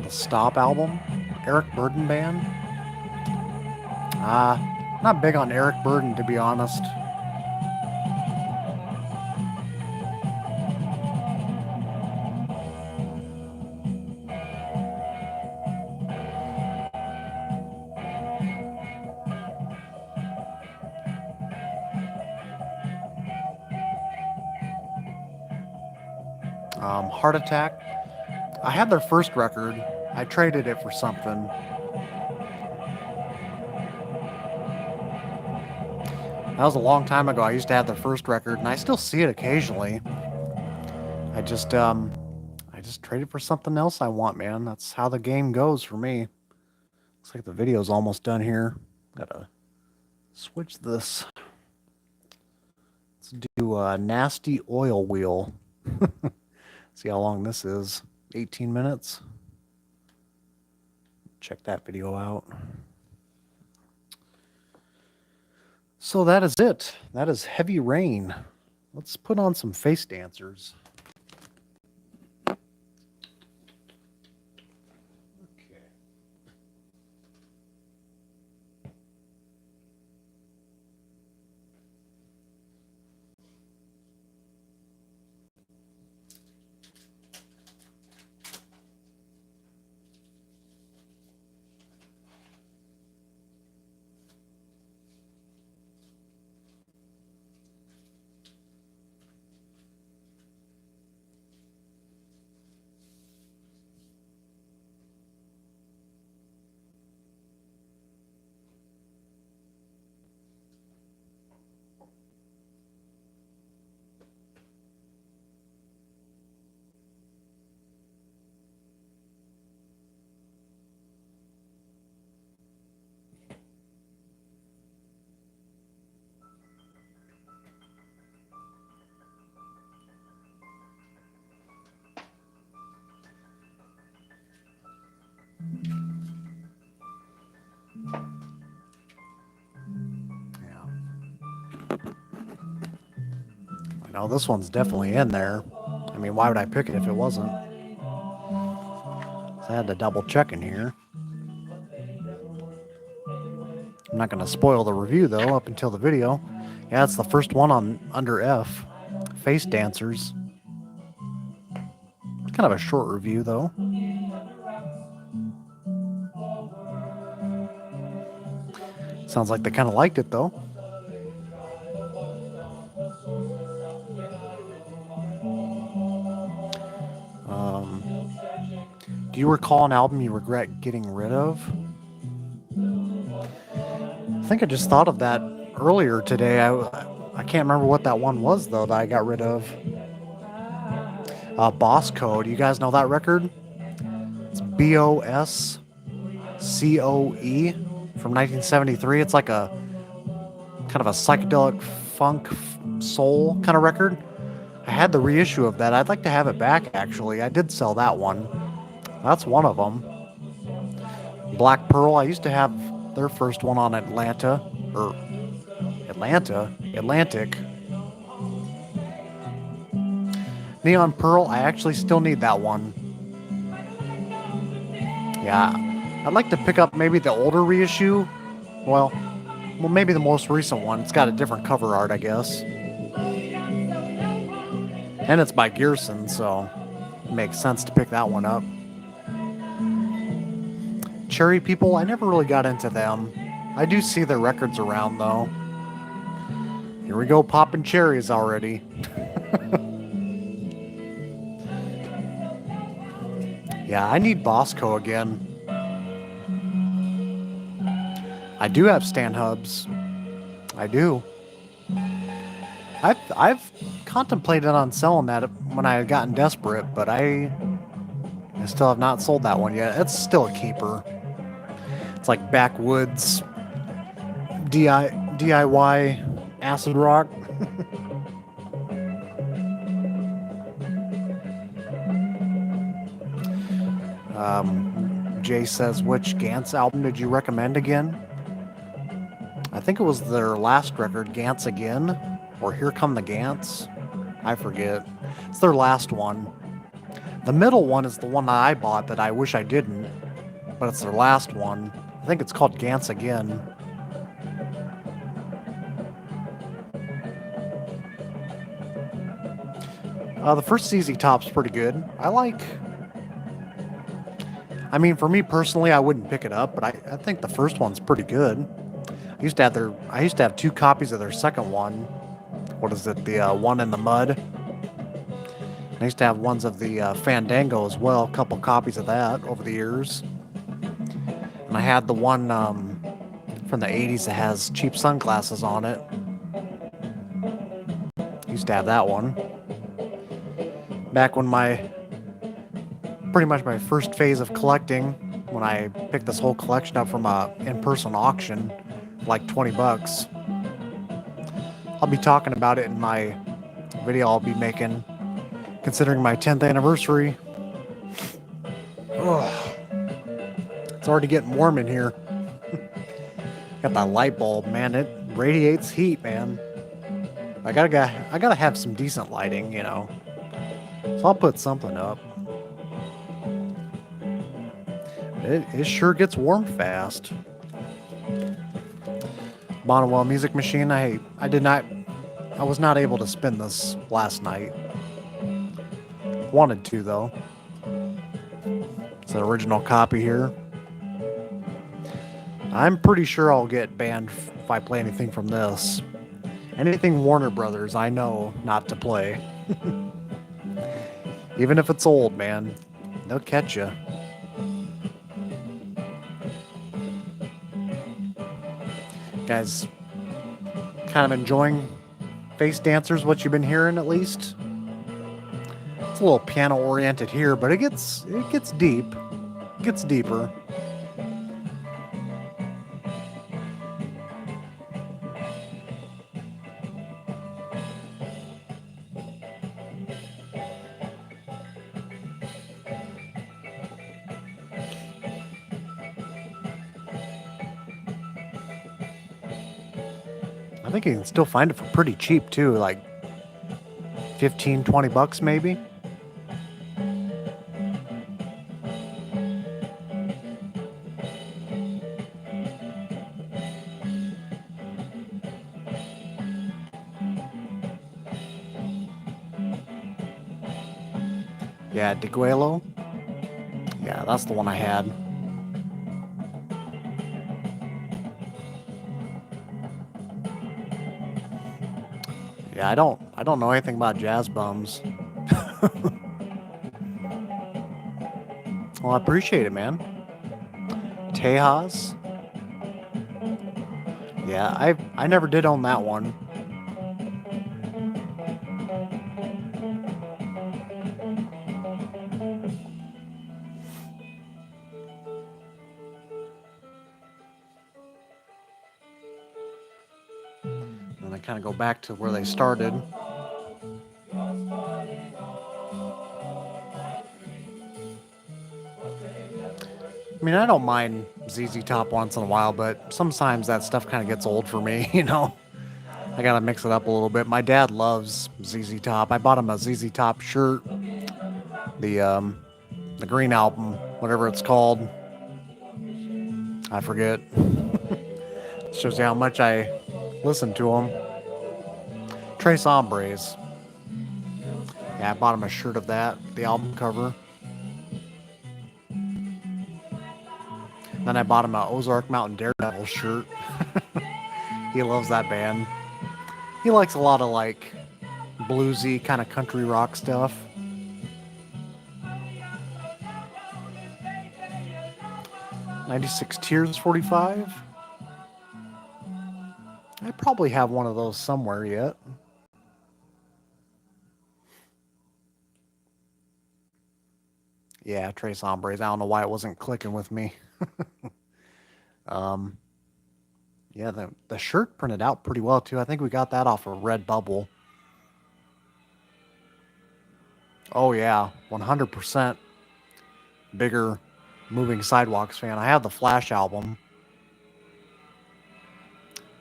The Stop album? Eric Burden Band? Not big on Eric Burden, to be honest. Heart Attack. I had their first record. I traded it for something. That was a long time ago. I used to have their first record, and I still see it occasionally. I just traded for something else I want, man. That's how the game goes for me. Looks like the video's almost done here. Gotta switch this. Let's do a nasty oil wheel. See how long this is. 18 minutes. Check that video out. So that is it. That is Heavy Rain. Let's put on some face dancers. No, this one's definitely in there. I mean, why would I pick it if it wasn't? So I had to double check in here. I'm not going to spoil the review though up until the video. Yeah, it's the first one on under F. Face Dancers. Kind of a short review though. Sounds like they kind of liked it though. Do you recall an album you regret getting rid of? I think I just thought of that earlier today. I can't remember what that one was though that I got rid of. Boss Code. You guys know that record? It's BOSCOE from 1973. It's like a kind of a psychedelic funk soul kind of record. I had the reissue of that. I'd like to have it back actually. I did sell that one. That's one of them. Black Pearl. I used to have their first one on Atlantic. Neon Pearl. I actually still need that one. Yeah, I'd like to pick up maybe the older reissue. Well, maybe the most recent one. It's got a different cover art, I guess. And it's by Gearson, so it makes sense to pick that one up. Cherry People, I never really got into them. I do see their records around, though. Here we go, popping cherries already. Yeah, I need Bosco again. I do have Stan Hubs. I do. I've contemplated on selling that when I had gotten desperate, but I still have not sold that one yet. It's still a keeper. It's like backwoods DIY acid rock. Jay says, which Gantz album did you recommend again? I think it was their last record, Gantz Again, or Here Come the Gantz. I forget. It's their last one. The middle one is the one that I bought that I wish I didn't, but it's their last one. I think it's called Gantz Again. The first ZZ Top's pretty good. I mean, for me personally, I wouldn't pick it up, but I think the first one's pretty good. I used to have 2 copies of their second one. What is it? The One in the Mud. I used to have ones of the Fandango as well, a couple copies of that over the years. And I had the one from the 80s that has cheap sunglasses on it. Used to have that one. Back when pretty much my first phase of collecting, when I picked this whole collection up from a in-person auction, like $20. I'll be talking about it in my video I'll be making, considering my 10th anniversary. Ugh. It's already getting warm in here. Got that light bulb, man. It radiates heat, man. I gotta have some decent lighting, you know. So I'll put something up. It sure gets warm fast. Bonnewell Music Machine. I was not able to spin this last night. Wanted to though. It's an original copy here. I'm pretty sure I'll get banned if I play anything from this. Anything Warner Brothers, I know not to play. Even if it's old, man, they'll catch you. Guys, kind of enjoying Face Dancers, what you've been hearing at least? It's a little piano oriented here, but it gets deep. It gets deeper. I think you can still find it for pretty cheap too, like $15-20 maybe. Yeah, DeGuelo. Yeah, that's the one I had. Yeah, I don't know anything about jazz bums. Well, I appreciate it, man. Tejas. Yeah, I never did own that one. And I kind of go back to where they started. I mean, I don't mind ZZ Top once in a while, but sometimes that stuff kind of gets old for me, you know? I gotta mix it up a little bit. My dad loves ZZ Top. I bought him a ZZ Top shirt, the the Green Album, whatever it's called. I forget. Shows you how much I listen to him. Tres Hombres. Yeah, I bought him a shirt of that, the album cover. Then I bought him a Ozark Mountain Daredevil shirt. He loves that band. He likes a lot of like bluesy kind of country rock stuff. '96 Tears 45. I probably have one of those somewhere yet. Yeah, Tres Hombres. I don't know why it wasn't clicking with me. um, yeah, the shirt printed out pretty well too. I think we got that off of Redbubble. Oh yeah, 100% bigger Moving Sidewalks fan. I have the Flash album.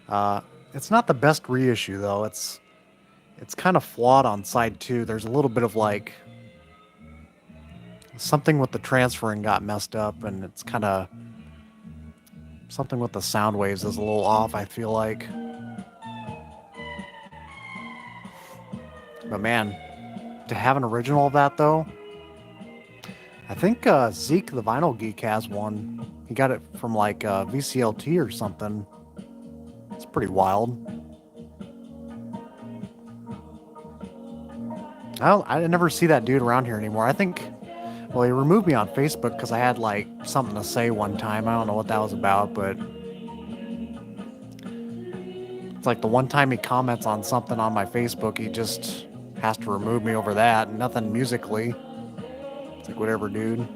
Uh, it's not the best reissue though. It's kind of flawed on side 2. There's a little bit of like something with the transferring got messed up, and it's kind of something with the sound waves is a little off, I feel like. But man, to have an original of that though, I think Zeke the Vinyl Geek has one. He got it from like VCLT or something. It's pretty wild. I never see that dude around here anymore. I think, well, he removed me on Facebook because I had like something to say one time. I don't know what that was about, but it's like the one time he comments on something on my Facebook, he just has to remove me over that. Nothing musically. It's like, whatever, dude.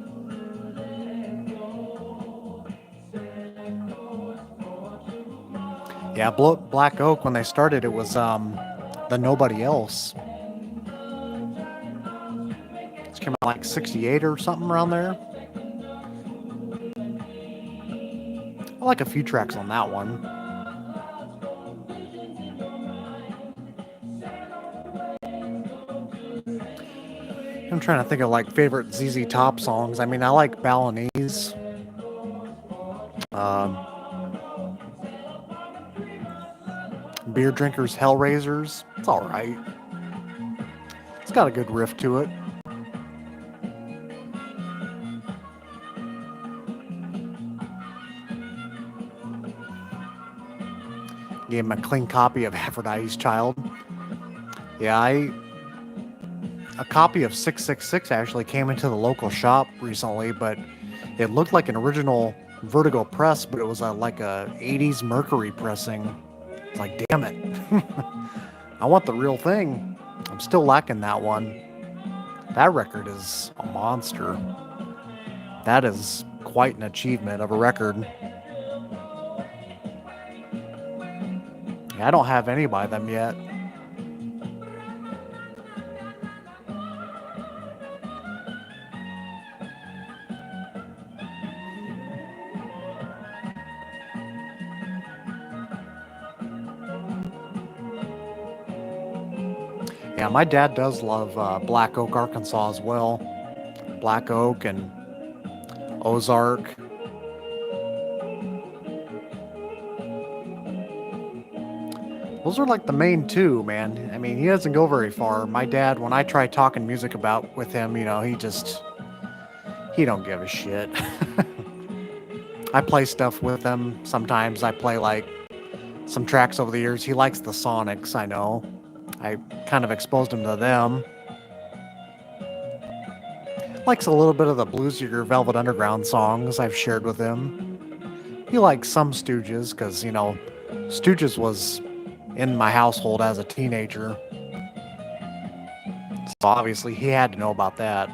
Yeah, Black Oak, when they started, it was the Nobody Else. It came out like 68 or something around there. I like a few tracks on that one. I'm trying to think of like favorite ZZ Top songs. I mean, I like Balinese. Beer Drinkers, Hellraisers. It's all right. It's got a good riff to it. Gave him a clean copy of Aphrodite's Child. Yeah, a copy of 666 actually came into the local shop recently, but it looked like an original Vertigo press, but it was like a 80s Mercury pressing. It's like, damn it. I want the real thing. I'm still lacking that one. That record is a monster. That is quite an achievement of a record. I don't have any by them yet. Yeah, my dad does love Black Oak, Arkansas as well. Black Oak and Ozark. Those are like the main two, man. I mean, he doesn't go very far. My dad, when I try talking music about with him, he don't give a shit. I play stuff with him. Sometimes I play like some tracks over the years. He likes the Sonics, I know. I kind of exposed him to them. Likes a little bit of the bluesier Velvet Underground songs I've shared with him. He likes some Stooges because, Stooges was in my household as a teenager. So obviously he had to know about that.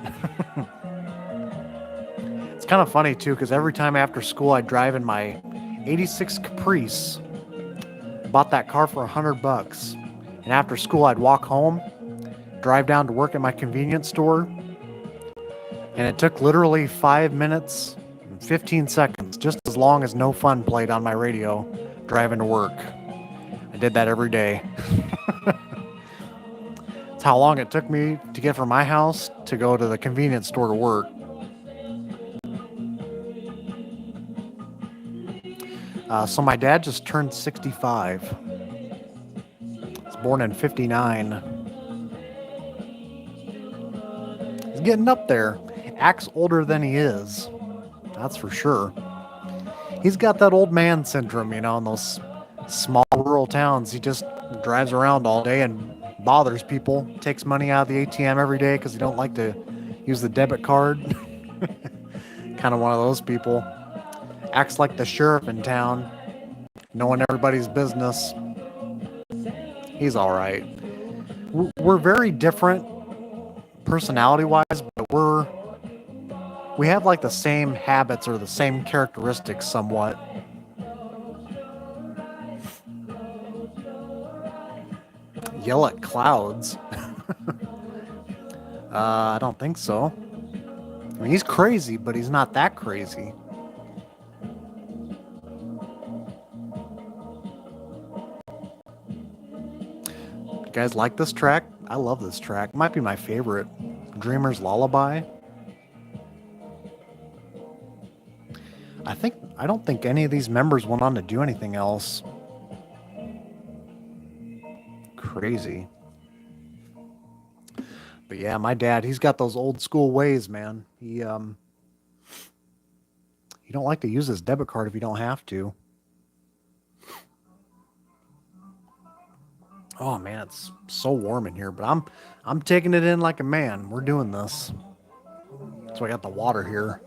It's kind of funny too because every time after school I'd drive in my 86 Caprice. Bought that car for $100. And after school I'd walk home, drive down to work at my convenience store, and it took literally 5 minutes and 15 seconds, just as long as No Fun played on my radio, driving to work. I did that every day. It's how long it took me to get from my house to go to the convenience store to work. So my dad just turned 65. He's born in 59. He's getting up there. Acts older than he is. That's for sure. He's got that old man syndrome, in those small rural towns. He just drives around all day and bothers people, takes money out of the ATM every day because he don't like to use the debit card. Kind of one of those people. Acts like the sheriff in town, knowing everybody's business. He's all right. We're very different personality-wise, but we have like the same habits or the same characteristics somewhat. Yell at clouds. I don't think so. I mean, he's crazy, but he's not that crazy. You guys like this track? I love this track. Might be my favorite. Dreamer's Lullaby. I don't think any of these members went on to do anything else. Crazy. But yeah, my dad, he's got those old school ways, man. He don't like to use his debit card if you don't have to. Oh man, it's so warm in here, but I'm taking it in like a man. We're doing this. So I got the water here.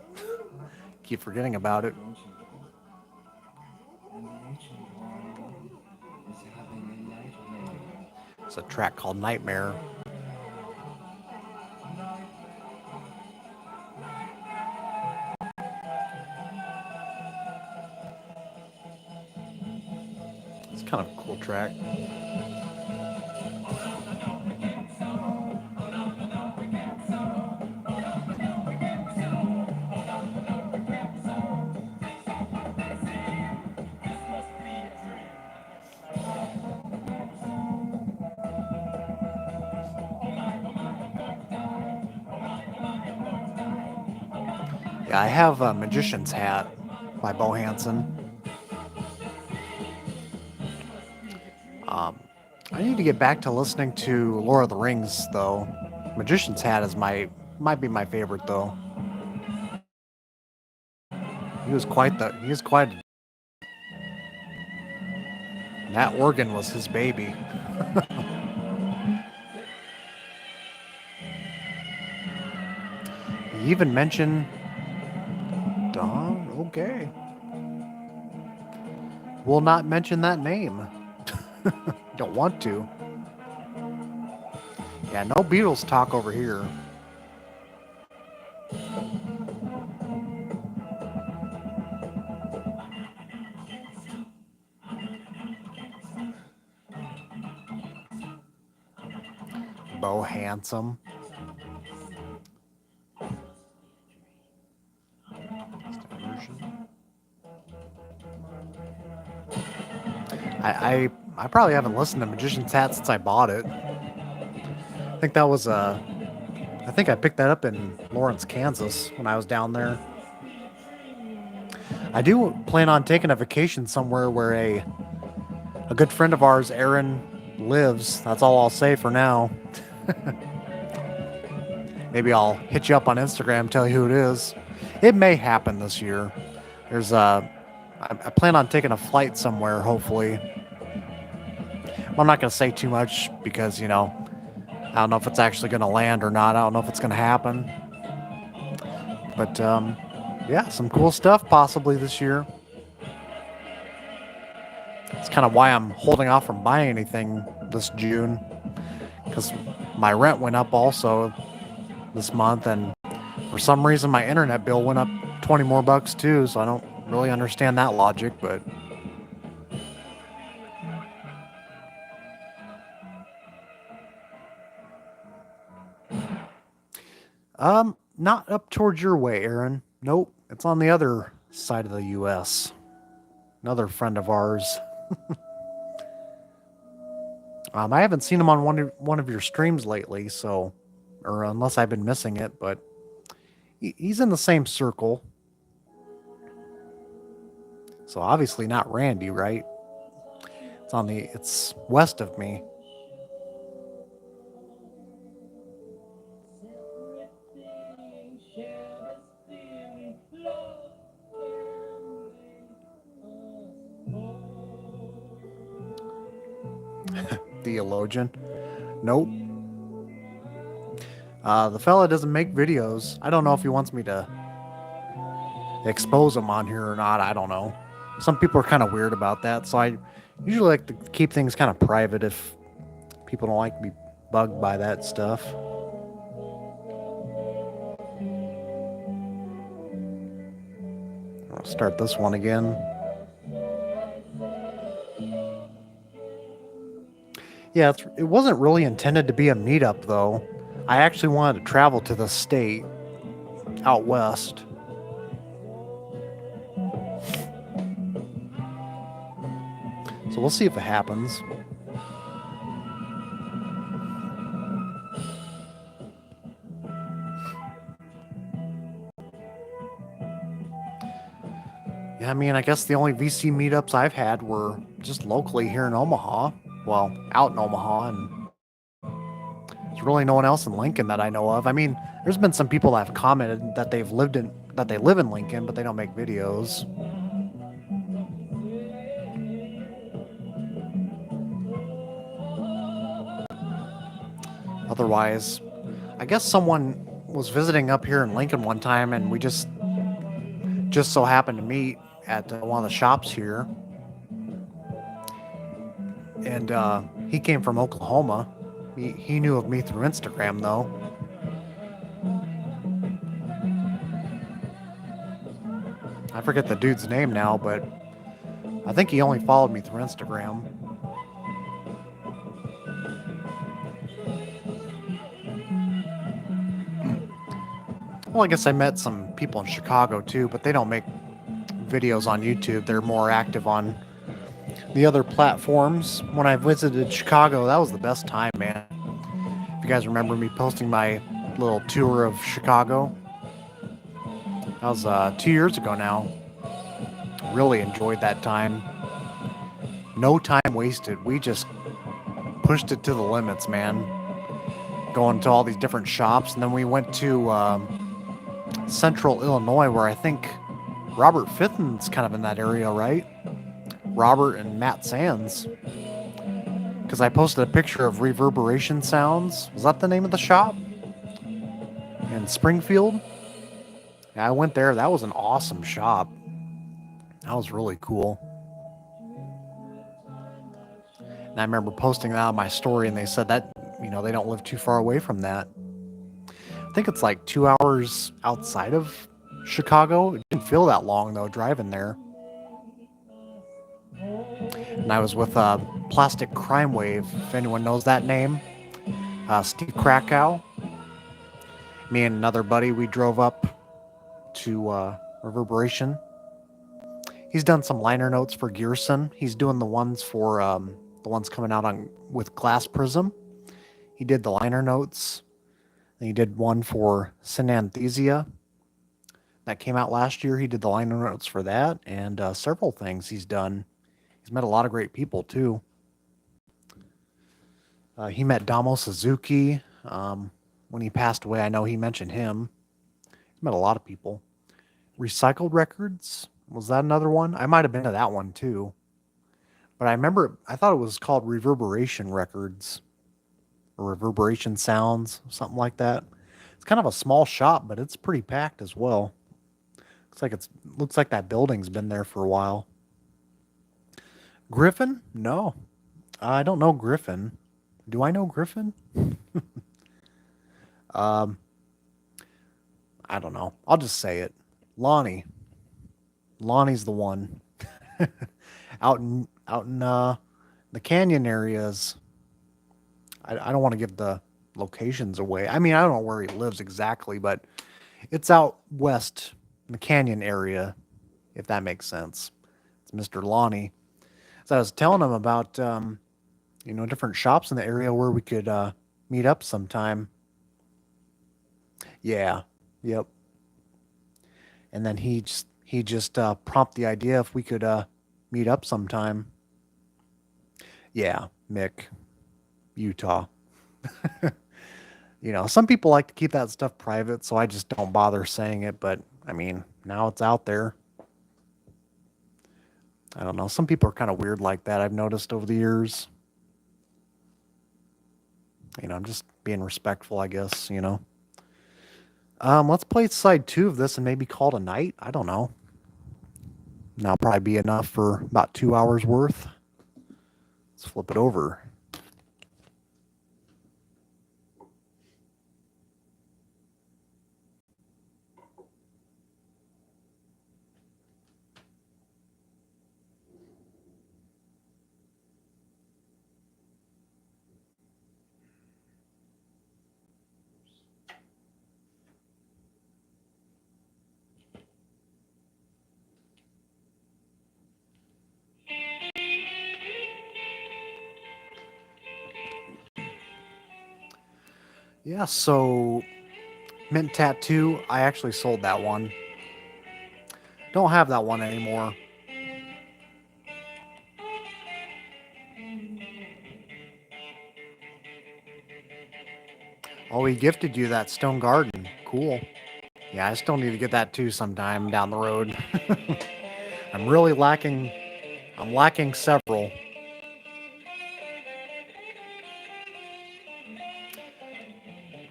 Keep forgetting about it. It's a track called Nightmare. It's kind of a cool track. Yeah, I have a Magician's Hat by Bo Hansen. I need to get back to listening to Lord of the Rings, though. Magician's Hat might be my favorite, though. He was quite. That organ was his baby. He even mentioned Don. Okay. Will not mention that name. Don't want to. Yeah, no Beatles talk over here. Bo Handsome. I probably haven't listened to Magician's Hat since I bought it. think that was I think I picked that up in Lawrence, Kansas when I was down there. I do plan on taking a vacation somewhere where a good friend of ours, Aaron, lives. That's all I'll say for now. Maybe I'll hit you up on Instagram, tell you who it is. It may happen this year. There's I plan on taking a flight somewhere, hopefully. I'm not going to say too much because, I don't know if it's actually going to land or not. I don't know if it's going to happen. But, yeah, some cool stuff possibly this year. It's kind of why I'm holding off from buying anything this June. Because my rent went up also this month. And for some reason, my internet bill went up 20 more bucks too. So I don't really understand that logic. But not up towards your way, Aaron. Nope, it's on the other side of the U.S. Another friend of ours. I haven't seen him on one of your streams lately, so, or unless I've been missing it, but he's in the same circle. So obviously not Randy, right? It's west of me. Theologian. Nope. The fella doesn't make videos. I don't know if he wants me to expose him on here or not. I don't know. Some people are kind of weird about that, so I usually like to keep things kind of private if people don't like to be bugged by that stuff. I'll start this one again. Yeah, it wasn't really intended to be a meetup, though. I actually wanted to travel to the state out west. So we'll see if it happens. Yeah, I mean, I guess the only VC meetups I've had were just locally here in Omaha. Well, out in Omaha, and there's really no one else in Lincoln that I know of. I mean, there's been some people that have commented that they live in Lincoln, but they don't make videos. Otherwise, I guess someone was visiting up here in Lincoln one time, and we just so happened to meet at one of the shops here. And he came from Oklahoma. He knew of me through Instagram, though. I forget the dude's name now, but I think he only followed me through Instagram. Well, I guess I met some people in Chicago too, but they don't make videos on YouTube. They're more active on the other platforms. When I visited Chicago, that was the best time, man. If you guys remember me posting my little tour of Chicago, that was 2 years ago now. Really enjoyed that time. No time wasted. We just pushed it to the limits, man. Going to all these different shops, and then we went to Central Illinois, where I think Robert Fitton's kind of in that area, right? Robert and Matt Sands. Because I posted a picture of Reverberation Sounds. Was that the name of the shop? In Springfield? Yeah, I went there. That was an awesome shop. That was really cool. And I remember posting that on my story, and they said that, they don't live too far away from that. I think it's like 2 hours outside of Chicago. It didn't feel that long, though, driving there. And I was with Plastic Crime Wave, if anyone knows that name. Steve Krakow. Me and another buddy, we drove up to Reverberation. He's done some liner notes for Gearson. He's doing the ones for the ones coming out on with Glass Prism. He did the liner notes. And he did one for Synaesthesia that came out last year. He did the liner notes for that, and several things he's done. He's met a lot of great people too. He met Damo Suzuki when he passed away. I know he mentioned him. He's met a lot of people. Recycled Records, was that another one? I might have been to that one too. But I remember, I thought it was called Reverberation Records or Reverberation Sounds, something like that. It's kind of a small shop, but it's pretty packed as well. Looks like that building's been there for a while. Griffin? No, I don't know Griffin. Do I know Griffin? Um, I don't know. I'll just say it. Lonnie. Lonnie's the one. Out in the canyon areas. I don't want to give the locations away. I mean, I don't know where he lives exactly, but it's out west in the canyon area, if that makes sense. It's Mr. Lonnie. So I was telling him about different shops in the area where we could meet up sometime. Yeah. Yep. And then he just prompted the idea if we could meet up sometime. Yeah, Mick, Utah. Some people like to keep that stuff private, so I just don't bother saying it. But I mean, now it's out there. I don't know. Some people are kind of weird like that. I've noticed over the years. I'm just being respectful, I guess. Let's play side 2 of this and maybe call it a night. I don't know. That'll probably be enough for about 2 hours worth. Let's flip it over. Yeah, so Mint Tattoo, I actually sold that one. Don't have that one anymore. Oh, he gifted you that Stone Garden. Cool. Yeah, I still need to get that too sometime down the road. I'm really lacking. I'm lacking several.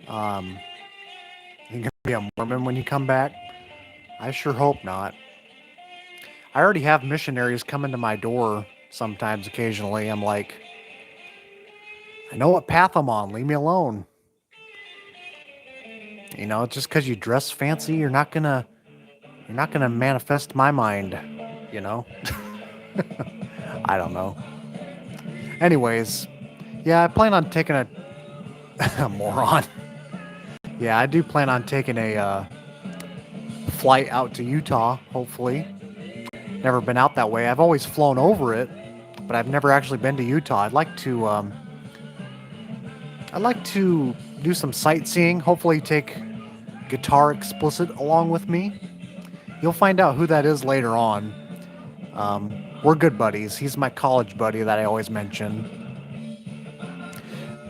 Um, you gonna be a Mormon when you come back? I sure hope not. I already have missionaries coming to my door sometimes, occasionally. I'm like, I know what path I'm on. Leave me alone. Just because you dress fancy, you're not gonna manifest my mind. You know. I don't know. Anyways, yeah, I plan on taking a moron. Yeah, I do plan on taking a flight out to Utah. Hopefully, never been out that way. I've always flown over it, but I've never actually been to Utah. I'd like to do some sightseeing. Hopefully, take Guitar Explicit along with me. You'll find out who that is later on. We're good buddies. He's my college buddy that I always mention.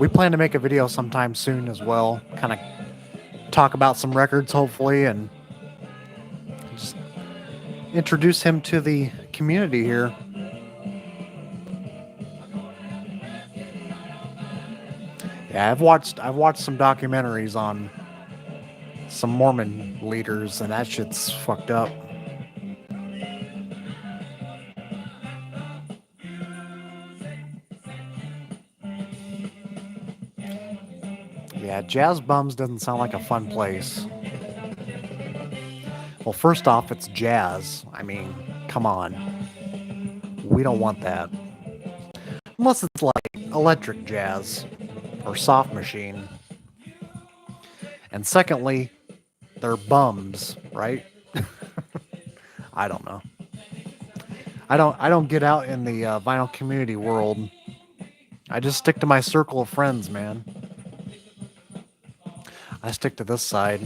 We plan to make a video sometime soon as well. Kind of talk about some records, hopefully, and just introduce him to the community here. Yeah, I've watched some documentaries on some Mormon leaders, and that shit's fucked up. Yeah, Jazz Bums doesn't sound like a fun place. Well, first off, it's jazz. I mean, come on. We don't want that. Unless it's like electric jazz or soft machine. And secondly, they're bums, right? I don't know. I don't get out in the vinyl community world. I just stick to my circle of friends, man. I stick to this side.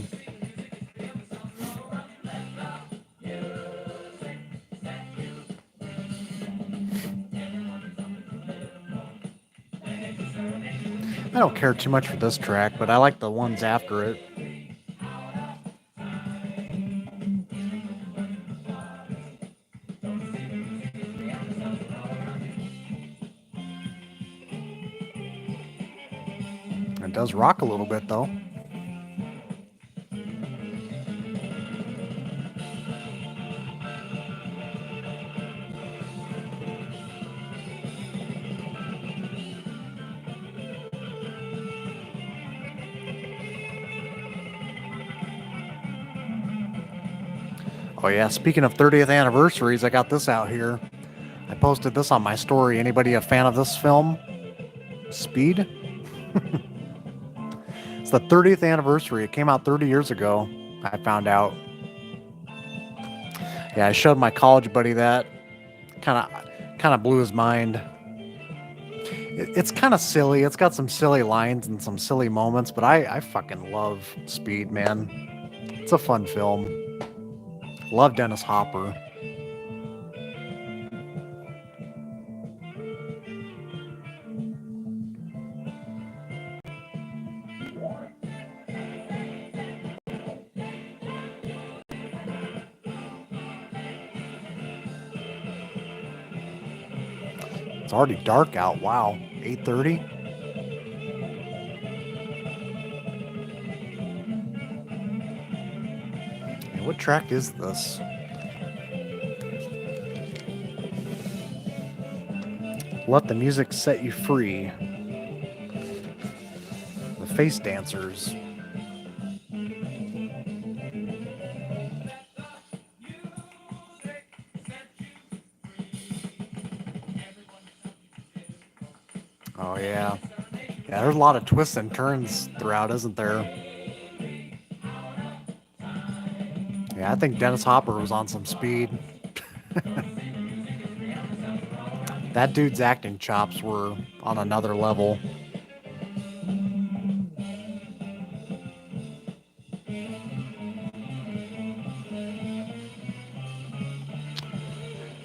I don't care too much for this track, but I like the ones after it. It does rock a little bit, though. Oh yeah, speaking of 30th anniversaries, I got this out here. I posted this on my story. Anybody a fan of this film? Speed? It's the 30th anniversary. It came out 30 years ago, I found out. Yeah, I showed my college buddy that. Kind of blew his mind. It's kind of silly. It's got some silly lines and some silly moments, but I fucking love Speed, man. It's a fun film. Love Dennis Hopper. It's already dark out. Wow. 8:30. Hey, what track is this? Let the music set you free. The Face Dancers. Oh yeah. Yeah, there's a lot of twists and turns throughout, isn't there? Yeah, I think Dennis Hopper was on some speed. That dude's acting chops were on another level.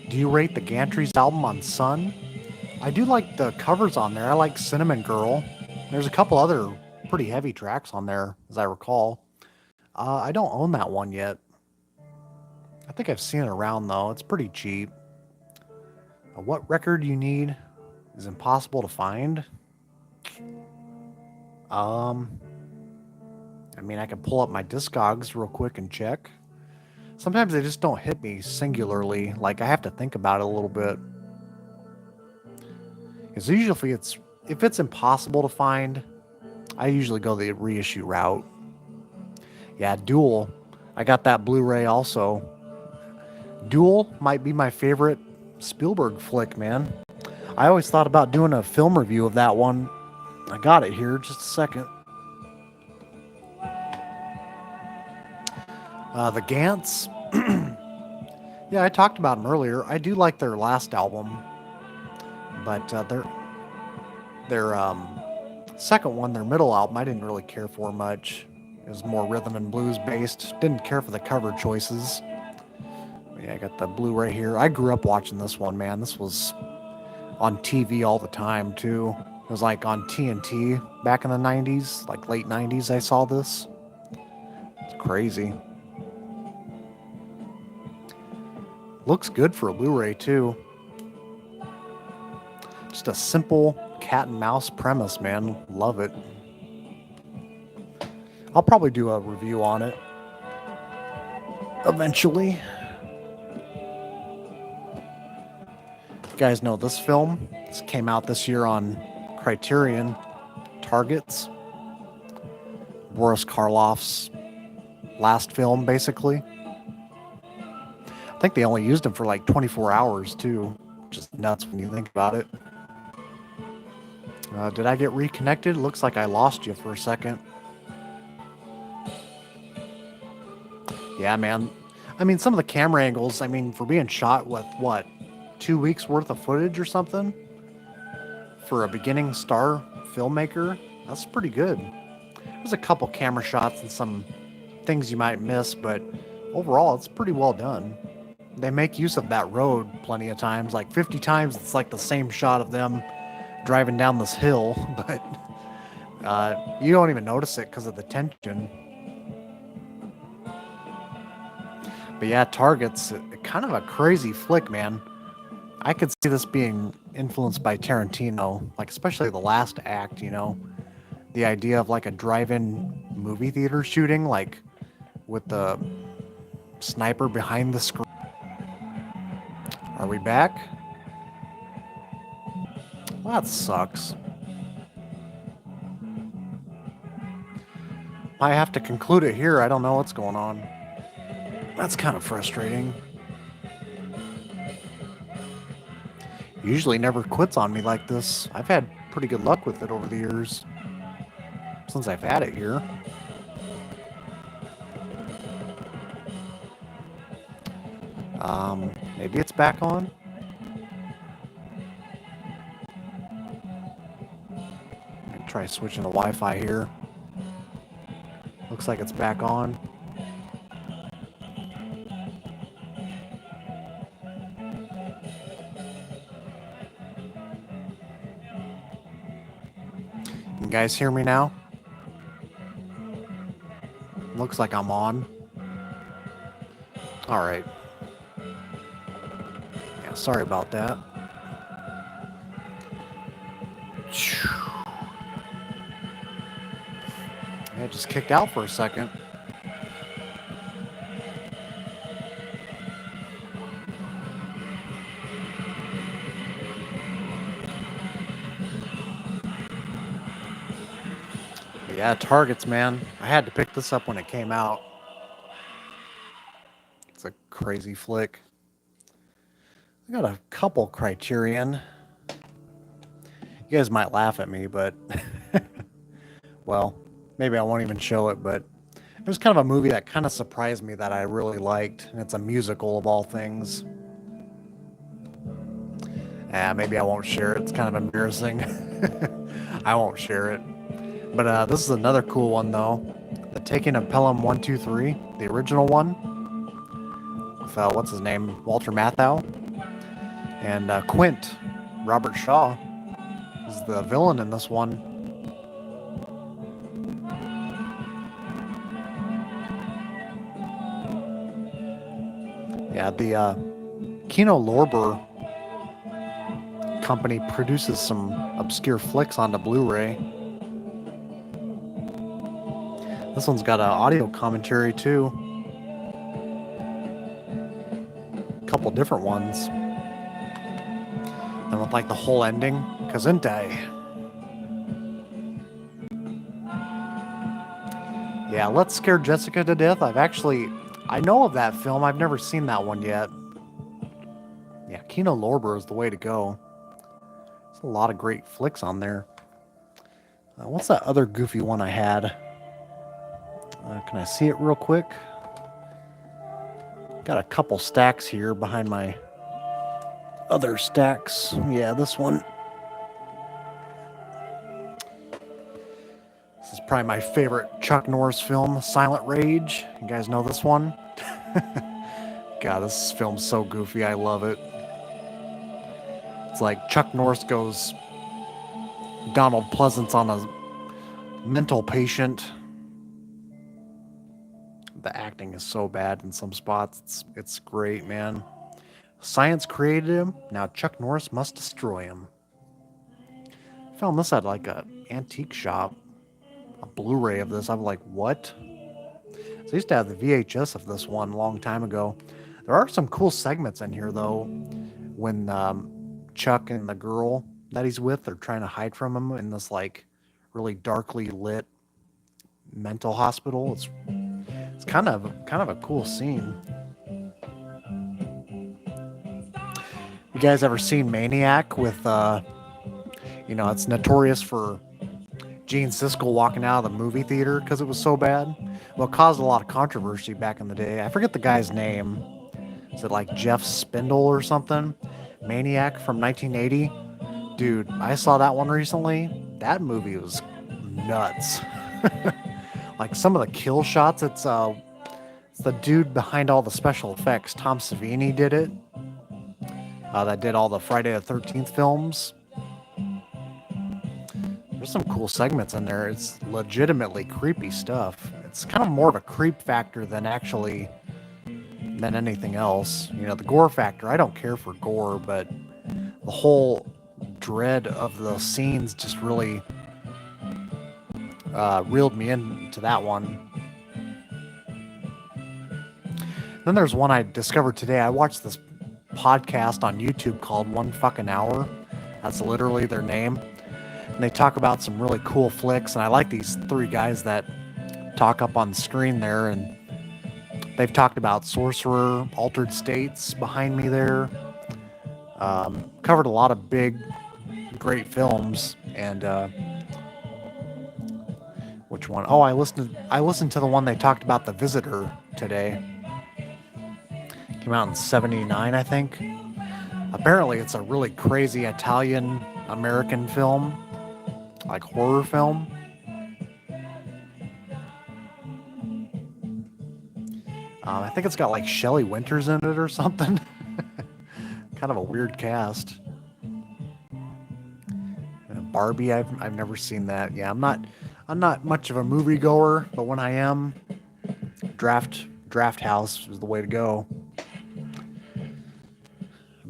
Do you rate the Gantries album on Sun? I do like the covers on there. I like Cinnamon Girl. There's a couple other pretty heavy tracks on there, as I recall. I don't own that one yet. I think I've seen it around, though. It's pretty cheap. What record you need is impossible to find. I mean, I can pull up my Discogs real quick and check. Sometimes they just don't hit me singularly. Like, I have to think about it a little bit. Because usually if it's impossible to find, I usually go the reissue route. Yeah, Duel. I got that Blu-ray also. Duel might be my favorite Spielberg flick, man. I always thought about doing a film review of that one. I got it here, just a second. The Gants. Yeah, I talked about them earlier. I do like their last album, but their second one, their middle album, I didn't really care for much. It was more rhythm and blues based. Didn't care for the cover choices. Yeah, I got the Blu-ray here. I grew up watching this one, man. This was on TV all the time, too. It was like on TNT back in the 90s, like late 90s I saw this. It's crazy. Looks good for a Blu-ray, too. Just a simple cat and mouse premise, man. Love it. I'll probably do a review on it eventually. You guys know this film? This came out this year on Criterion Targets. Boris Karloff's last film, basically. I think they only used him for like 24 hours, too. Just nuts when you think about it. Did I get reconnected? Looks like I lost you for a second. Yeah, man. I mean, some of the camera angles, I mean, for being shot with, what, 2 weeks worth of footage or something? For a beginning star filmmaker, that's pretty good. There's a couple camera shots and some things you might miss, but overall, it's pretty well done. They make use of that road plenty of times, like 50 times. It's like the same shot of them driving down this hill, but you don't even notice it because of the tension. But yeah, Target's kind of a crazy flick, man. I could see this being influenced by Tarantino, like especially the last act, you know, the idea of like a drive-in movie theater shooting, like with the sniper behind the screen. Are we back? Well, that sucks. I have to conclude it here. I don't know what's going on. That's kind of frustrating. Usually never quits on me like this. I've had pretty good luck with it over the years. Since I've had it here. Maybe it's back on. Try switching the Wi-Fi here. Looks like it's back on. You guys hear me now? Looks like I'm on. All right. Yeah, sorry about that. I just kicked out for a second. But yeah, Targets, man. I had to pick this up when it came out. It's a crazy flick. I got a couple Criterion. You guys might laugh at me, but well, maybe I won't even show it, but it was kind of a movie that kind of surprised me that I really liked, and it's a musical of all things. Maybe I won't share it. It's kind of embarrassing. I won't share it. But this is another cool one, though. The Taking of Pelham 123, the original one. With, what's his name? Walter Matthau. And Quint, Robert Shaw, is the villain in this one. Yeah, the Kino Lorber company produces some obscure flicks onto Blu-ray. This one's got an audio commentary too. A couple different ones. And with like the whole ending, Kazuntai. Yeah, Let's Scare Jessica to Death. I know of that film. I've never seen that one yet. Yeah, Kino Lorber is the way to go. There's a lot of great flicks on there. What's that other goofy one I had? Can I see it real quick? Got a couple stacks here behind my other stacks. Yeah, this one. This is probably my favorite Chuck Norris film, Silent Rage. You guys know this one? God, this film's so goofy. I love it. It's like Chuck Norris goes Donald Pleasance on a mental patient. The acting is so bad in some spots. It's great, man. Science created him. Now Chuck Norris must destroy him. I found this at like a antique shop. A Blu-ray of this. I'm like, what? So I used to have the VHS of this one a long time ago. There are some cool segments in here though. When Chuck and the girl that he's with are trying to hide from him in this like really darkly lit mental hospital. It's kind of a cool scene. You guys ever seen Maniac with it's notorious for Gene Siskel walking out of the movie theater because it was so bad. Well, it caused a lot of controversy back in the day. I forget the guy's name. Is it like Jeff Spindle or something? Maniac from 1980. Dude, I saw that one recently. That movie was nuts. like some of the kill shots. It's the dude behind all the special effects. Tom Savini did it. That did all the Friday the 13th films. There's some cool segments in there. It's legitimately creepy stuff. It's kind of more of a creep factor than anything else. You know, the gore factor. I don't care for gore, but the whole dread of the scenes just really reeled me into that one. Then there's one I discovered today. I watched this podcast on YouTube called One Fucking Hour. That's literally their name. And they talk about some really cool flicks. And I like these three guys that talk up on the screen there. And they've talked about Sorcerer, Altered States behind me there. Covered a lot of big, great films. And which one? Oh, I listened to the one they talked about, The Visitor, today. Came out in '79, I think. Apparently, it's a really crazy Italian American film, like horror film. I think it's got like Shelley Winters in it or something. Kind of a weird cast. Barbie, I've never seen that. Yeah, I'm not much of a movie goer, but when I am, Draft House is the way to go.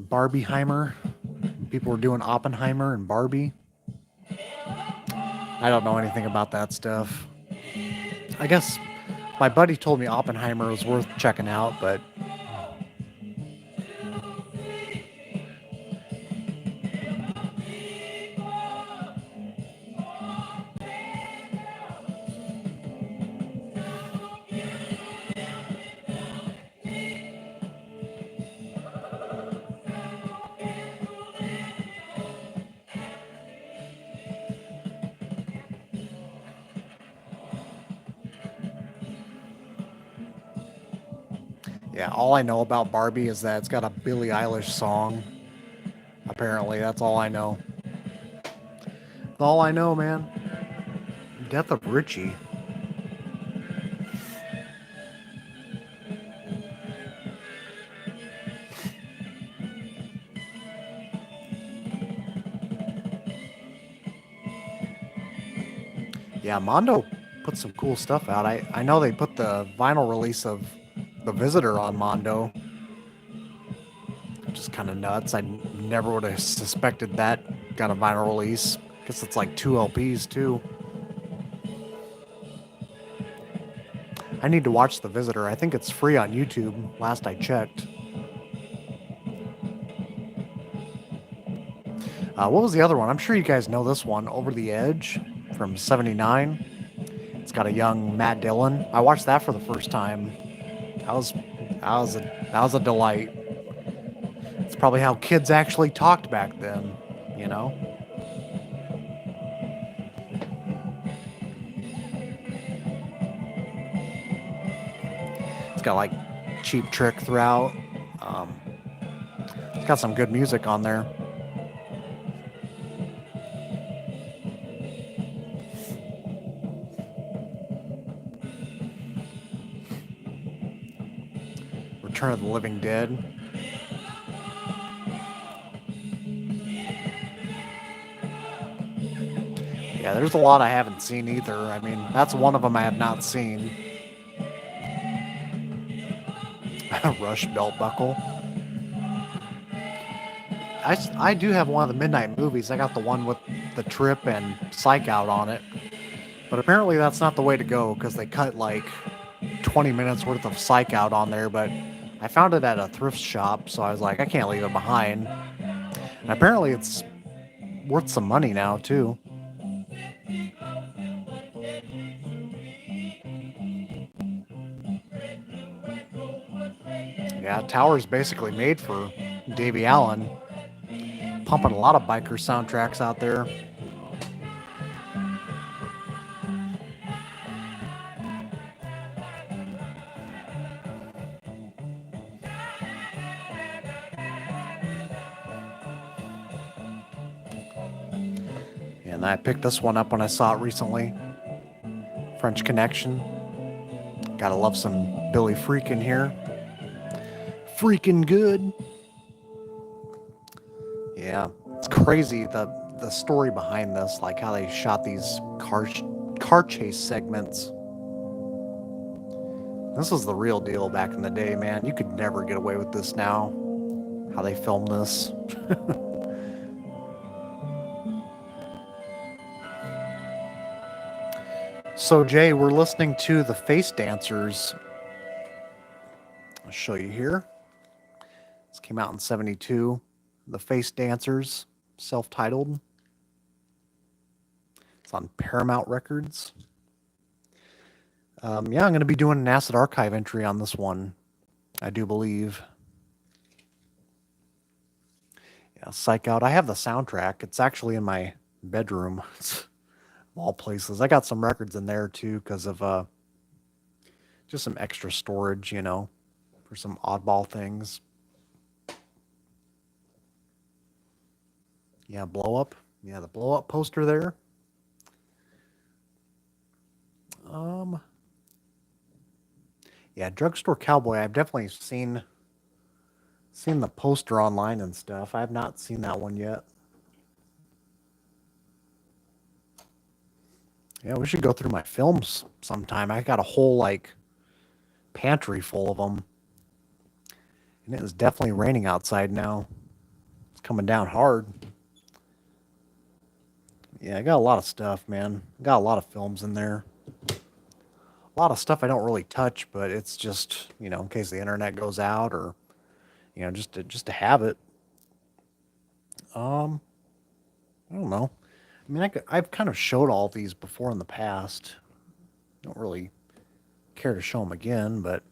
Barbieheimer. People were doing Oppenheimer and Barbie. I don't know anything about that stuff. I guess my buddy told me Oppenheimer was worth checking out, but yeah, all I know about Barbie is that it's got a Billie Eilish song. Apparently, that's all I know. That's all I know, man. Death of Richie. Yeah, Mondo put some cool stuff out. I know they put the vinyl release of The Visitor on Mondo, which is kind of nuts. I never would have suspected that got a vinyl release. Guess it's like 2 LPs too. I need to watch The Visitor. I think it's free on YouTube, last I checked. What was the other one? I'm sure you guys know this one, Over the Edge from '79. It's got a young Matt Dillon. I watched that for the first time. That was a delight. It's probably how kids actually talked back then, you know? It's got like Cheap Trick throughout. It's got some good music on there. Return of the Living Dead. Yeah, there's a lot I haven't seen either. I mean, that's one of them I have not seen. Rush Belt Buckle. I do have one of the Midnight Movies. I got the one with The Trip and Psych Out on it. But apparently that's not the way to go because they cut like 20 minutes worth of Psych Out on there. But I found it at a thrift shop, so I was like, I can't leave it behind. And apparently it's worth some money now, too. Yeah, Tower's basically made for Davey Allen. Pumping a lot of biker soundtracks out there. And I picked this one up when I saw it recently. French Connection. Gotta love some Billy Freakin' here. Freaking good. Yeah, it's crazy the story behind this, like how they shot these car chase segments. This was the real deal back in the day, man. You could never get away with this now. How they filmed this. So Jay, we're listening to the Face Dancers. I'll show you here. This came out in '72. The Face Dancers, self-titled. It's on Paramount Records. Yeah, I'm going to be doing an Acid Archive entry on this one, I do believe. Yeah, Psych Out. I have the soundtrack. It's actually in my bedroom. It's of all places. I got some records in there too because of just some extra storage, for some oddball things. Yeah, Blow Up. Yeah, the Blow Up poster there. Um, yeah, Drugstore Cowboy. I've definitely seen the poster online and stuff. I have not seen that one yet. Yeah, we should go through my films sometime. I got a whole pantry full of them, and it is definitely raining outside now. It's coming down hard. Yeah, I got a lot of stuff, man. Got a lot of films in there. A lot of stuff I don't really touch, but it's just in case the internet goes out or just to have it. Um, I don't know. I mean, I've kind of showed all these before in the past. Don't really care to show them again, but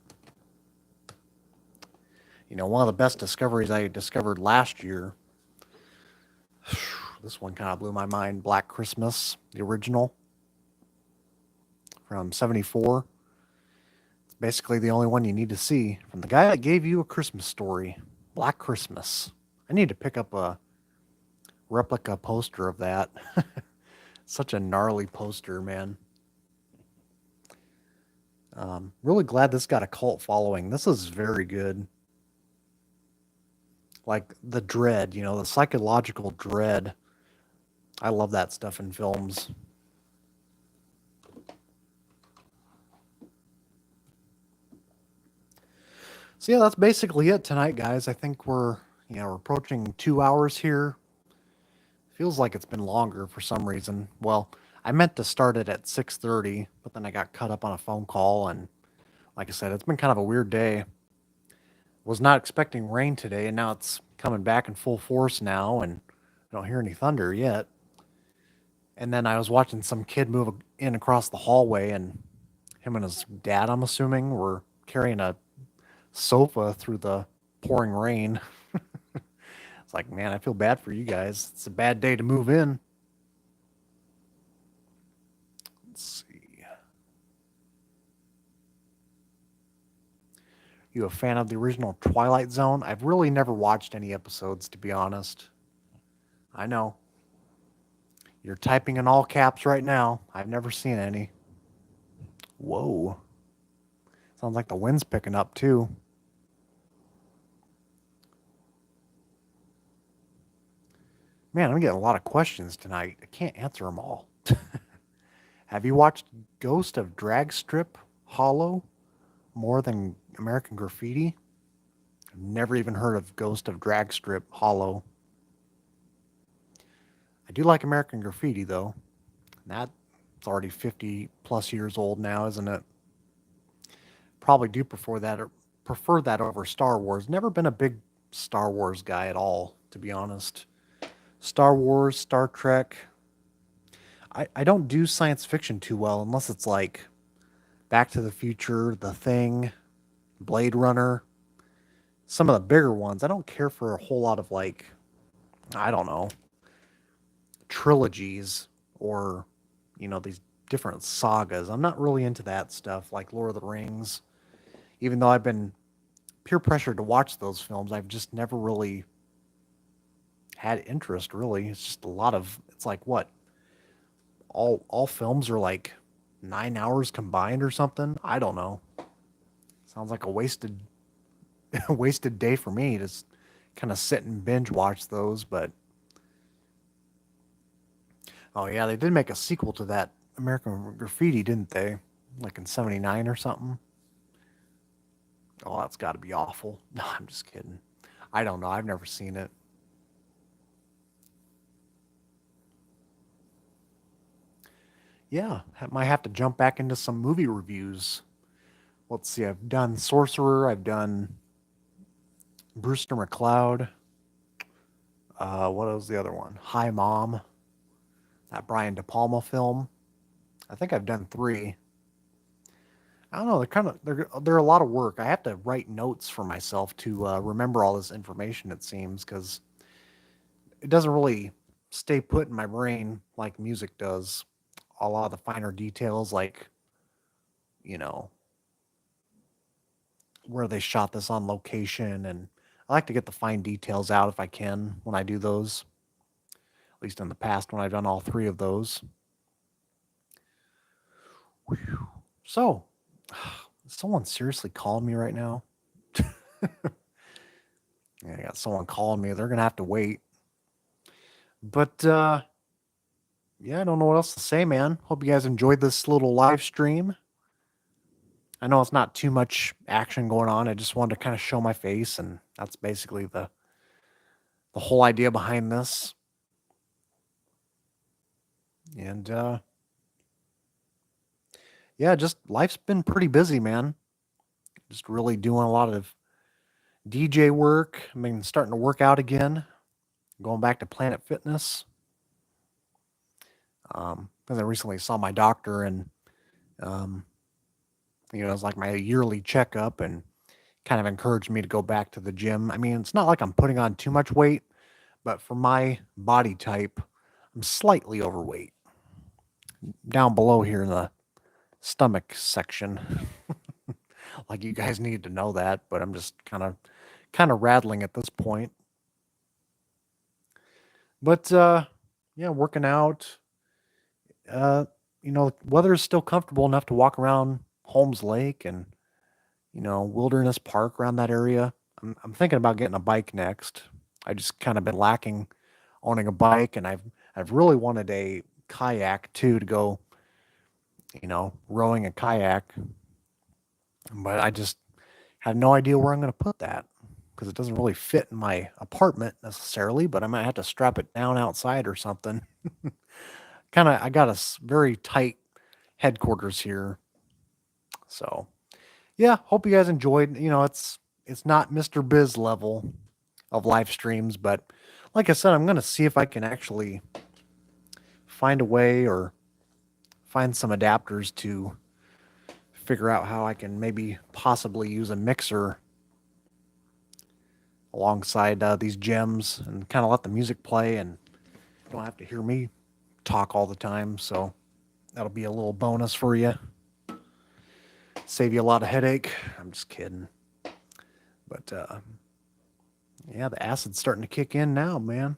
one of the best discoveries I discovered last year. This one kind of blew my mind. Black Christmas, the original from '74. It's basically the only one you need to see from the guy that gave you A Christmas Story. Black Christmas. I need to pick up a replica poster of that. Such a gnarly poster, man. Really glad this got a cult following. This is very good. Like the dread, the psychological dread. I love that stuff in films. So yeah, that's basically it tonight, guys. I think we're approaching 2 hours here. Feels like it's been longer for some reason. Well, I meant to start it at 6:30, but then I got caught up on a phone call, and like I said, it's been kind of a weird day. Was not expecting rain today, and now it's coming back in full force now, and I don't hear any thunder yet. And then I was watching some kid move in across the hallway, and him and his dad, I'm assuming, were carrying a sofa through the pouring rain. It's like, man, I feel bad for you guys. It's a bad day to move in. Let's see. You a fan of the original Twilight Zone? I've really never watched any episodes, to be honest. I know. You're typing in all caps right now. I've never seen any. Whoa. Sounds like the wind's picking up, too. Man, I'm getting a lot of questions tonight. I can't answer them all. Have you watched Ghost of Dragstrip Hollow more than American Graffiti? I've never even heard of Ghost of Dragstrip Hollow. I do like American Graffiti, though. That's already 50 plus years old now, isn't it? Probably do prefer that over Star Wars. Never been a big Star Wars guy at all, to be honest. Star Wars, Star Trek. I don't do science fiction too well unless it's like Back to the Future, The Thing, Blade Runner, some of the bigger ones. I don't care for a whole lot of I don't know, trilogies or, these different sagas. I'm not really into that stuff like Lord of the Rings. Even though I've been peer pressured to watch those films, I've just never really had interest really. It's just a lot of it's like what? All films are like 9 hours combined or something. I don't know. Sounds like a wasted wasted day for me to kind of sit and binge watch those. But oh yeah, they did make a sequel to that American Graffiti, didn't they? Like in '79 or something. Oh, that's got to be awful. No, I'm just kidding. I don't know. I've never seen it. Yeah, I might have to jump back into some movie reviews. Let's see. I've done Sorcerer. I've done Brewster McCloud. What was the other one? Hi Mom. That Brian De Palma film. I think I've done three. I don't know. They're a lot of work. I have to write notes for myself to remember all this information. It seems because it doesn't really stay put in my brain like music does. A lot of the finer details, like you know where they shot this on location, and I like to get the fine details out if I can when I do those. At least in the past when I've done all three of those. So, is someone seriously calling me right now? Yeah, I got someone calling me. They're gonna have to wait. But yeah, I don't know what else to say, man. Hope you guys enjoyed this little live stream. I know it's not too much action going on. I just wanted to kind of show my face, and that's basically the whole idea behind this. And yeah, just life's been pretty busy, man. Just really doing a lot of DJ work. I mean, starting to work out again, going back to Planet Fitness. Because I recently saw my doctor, and um, it was like my yearly checkup, and kind of encouraged me to go back to the gym. I mean, it's not like I'm putting on too much weight, but for my body type, I'm slightly overweight. Down below here in the stomach section. Like you guys need to know that, but I'm just kind of rattling at this point. But yeah, working out. Uh, weather is still comfortable enough to walk around Holmes Lake and Wilderness Park around that area. I'm thinking about getting a bike next. I just kind of been lacking owning a bike, and I've really wanted a kayak too to go, rowing a kayak, but I just have no idea where I'm going to put that because it doesn't really fit in my apartment necessarily, but I might have to strap it down outside or something. I got a very tight headquarters here. So, yeah, hope you guys enjoyed. It's not Mr. Biz level of live streams, but like I said, I'm going to see if I can actually find a way or find some adapters to figure out how I can maybe possibly use a mixer alongside these gems and kind of let the music play, and you don't have to hear me talk all the time. So that'll be a little bonus for you. Save you a lot of headache. I'm just kidding. But yeah, the acid's starting to kick in now, man.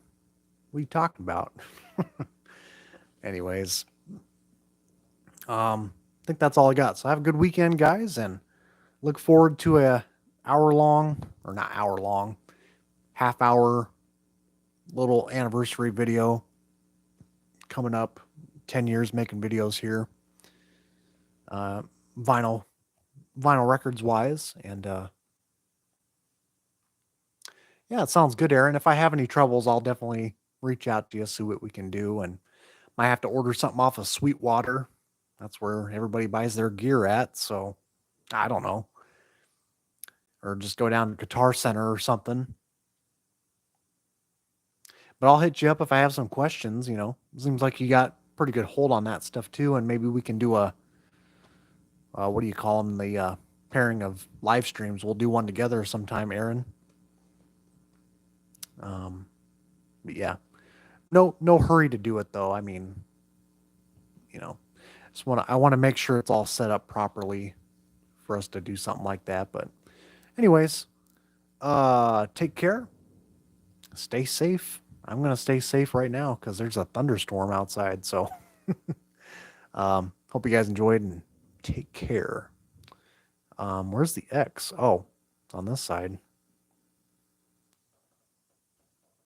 What are you talking about? Anyways, I think that's all I got. So have a good weekend, guys, and look forward to a hour long, or not hour long, half hour little anniversary video coming up. 10 years making videos here, uh, vinyl vinyl records wise, and yeah, it sounds good, Aaron. If I have any troubles, I'll definitely reach out to you, see what we can do, and might have to order something off of Sweetwater. That's where everybody buys their gear at. So I don't know, or just go down to Guitar Center or something. But I'll hit you up if I have some questions. Seems like you got pretty good hold on that stuff too, and maybe we can do a what do you call them? The pairing of live streams. We'll do one together sometime, Aaron. Um, but yeah, no hurry to do it though. I mean, you know, I want to make sure it's all set up properly for us to do something like that. But anyways, take care. Stay safe. I'm gonna stay safe right now because there's a thunderstorm outside. So Hope you guys enjoyed and take care. Where's the X? Oh, it's on this side.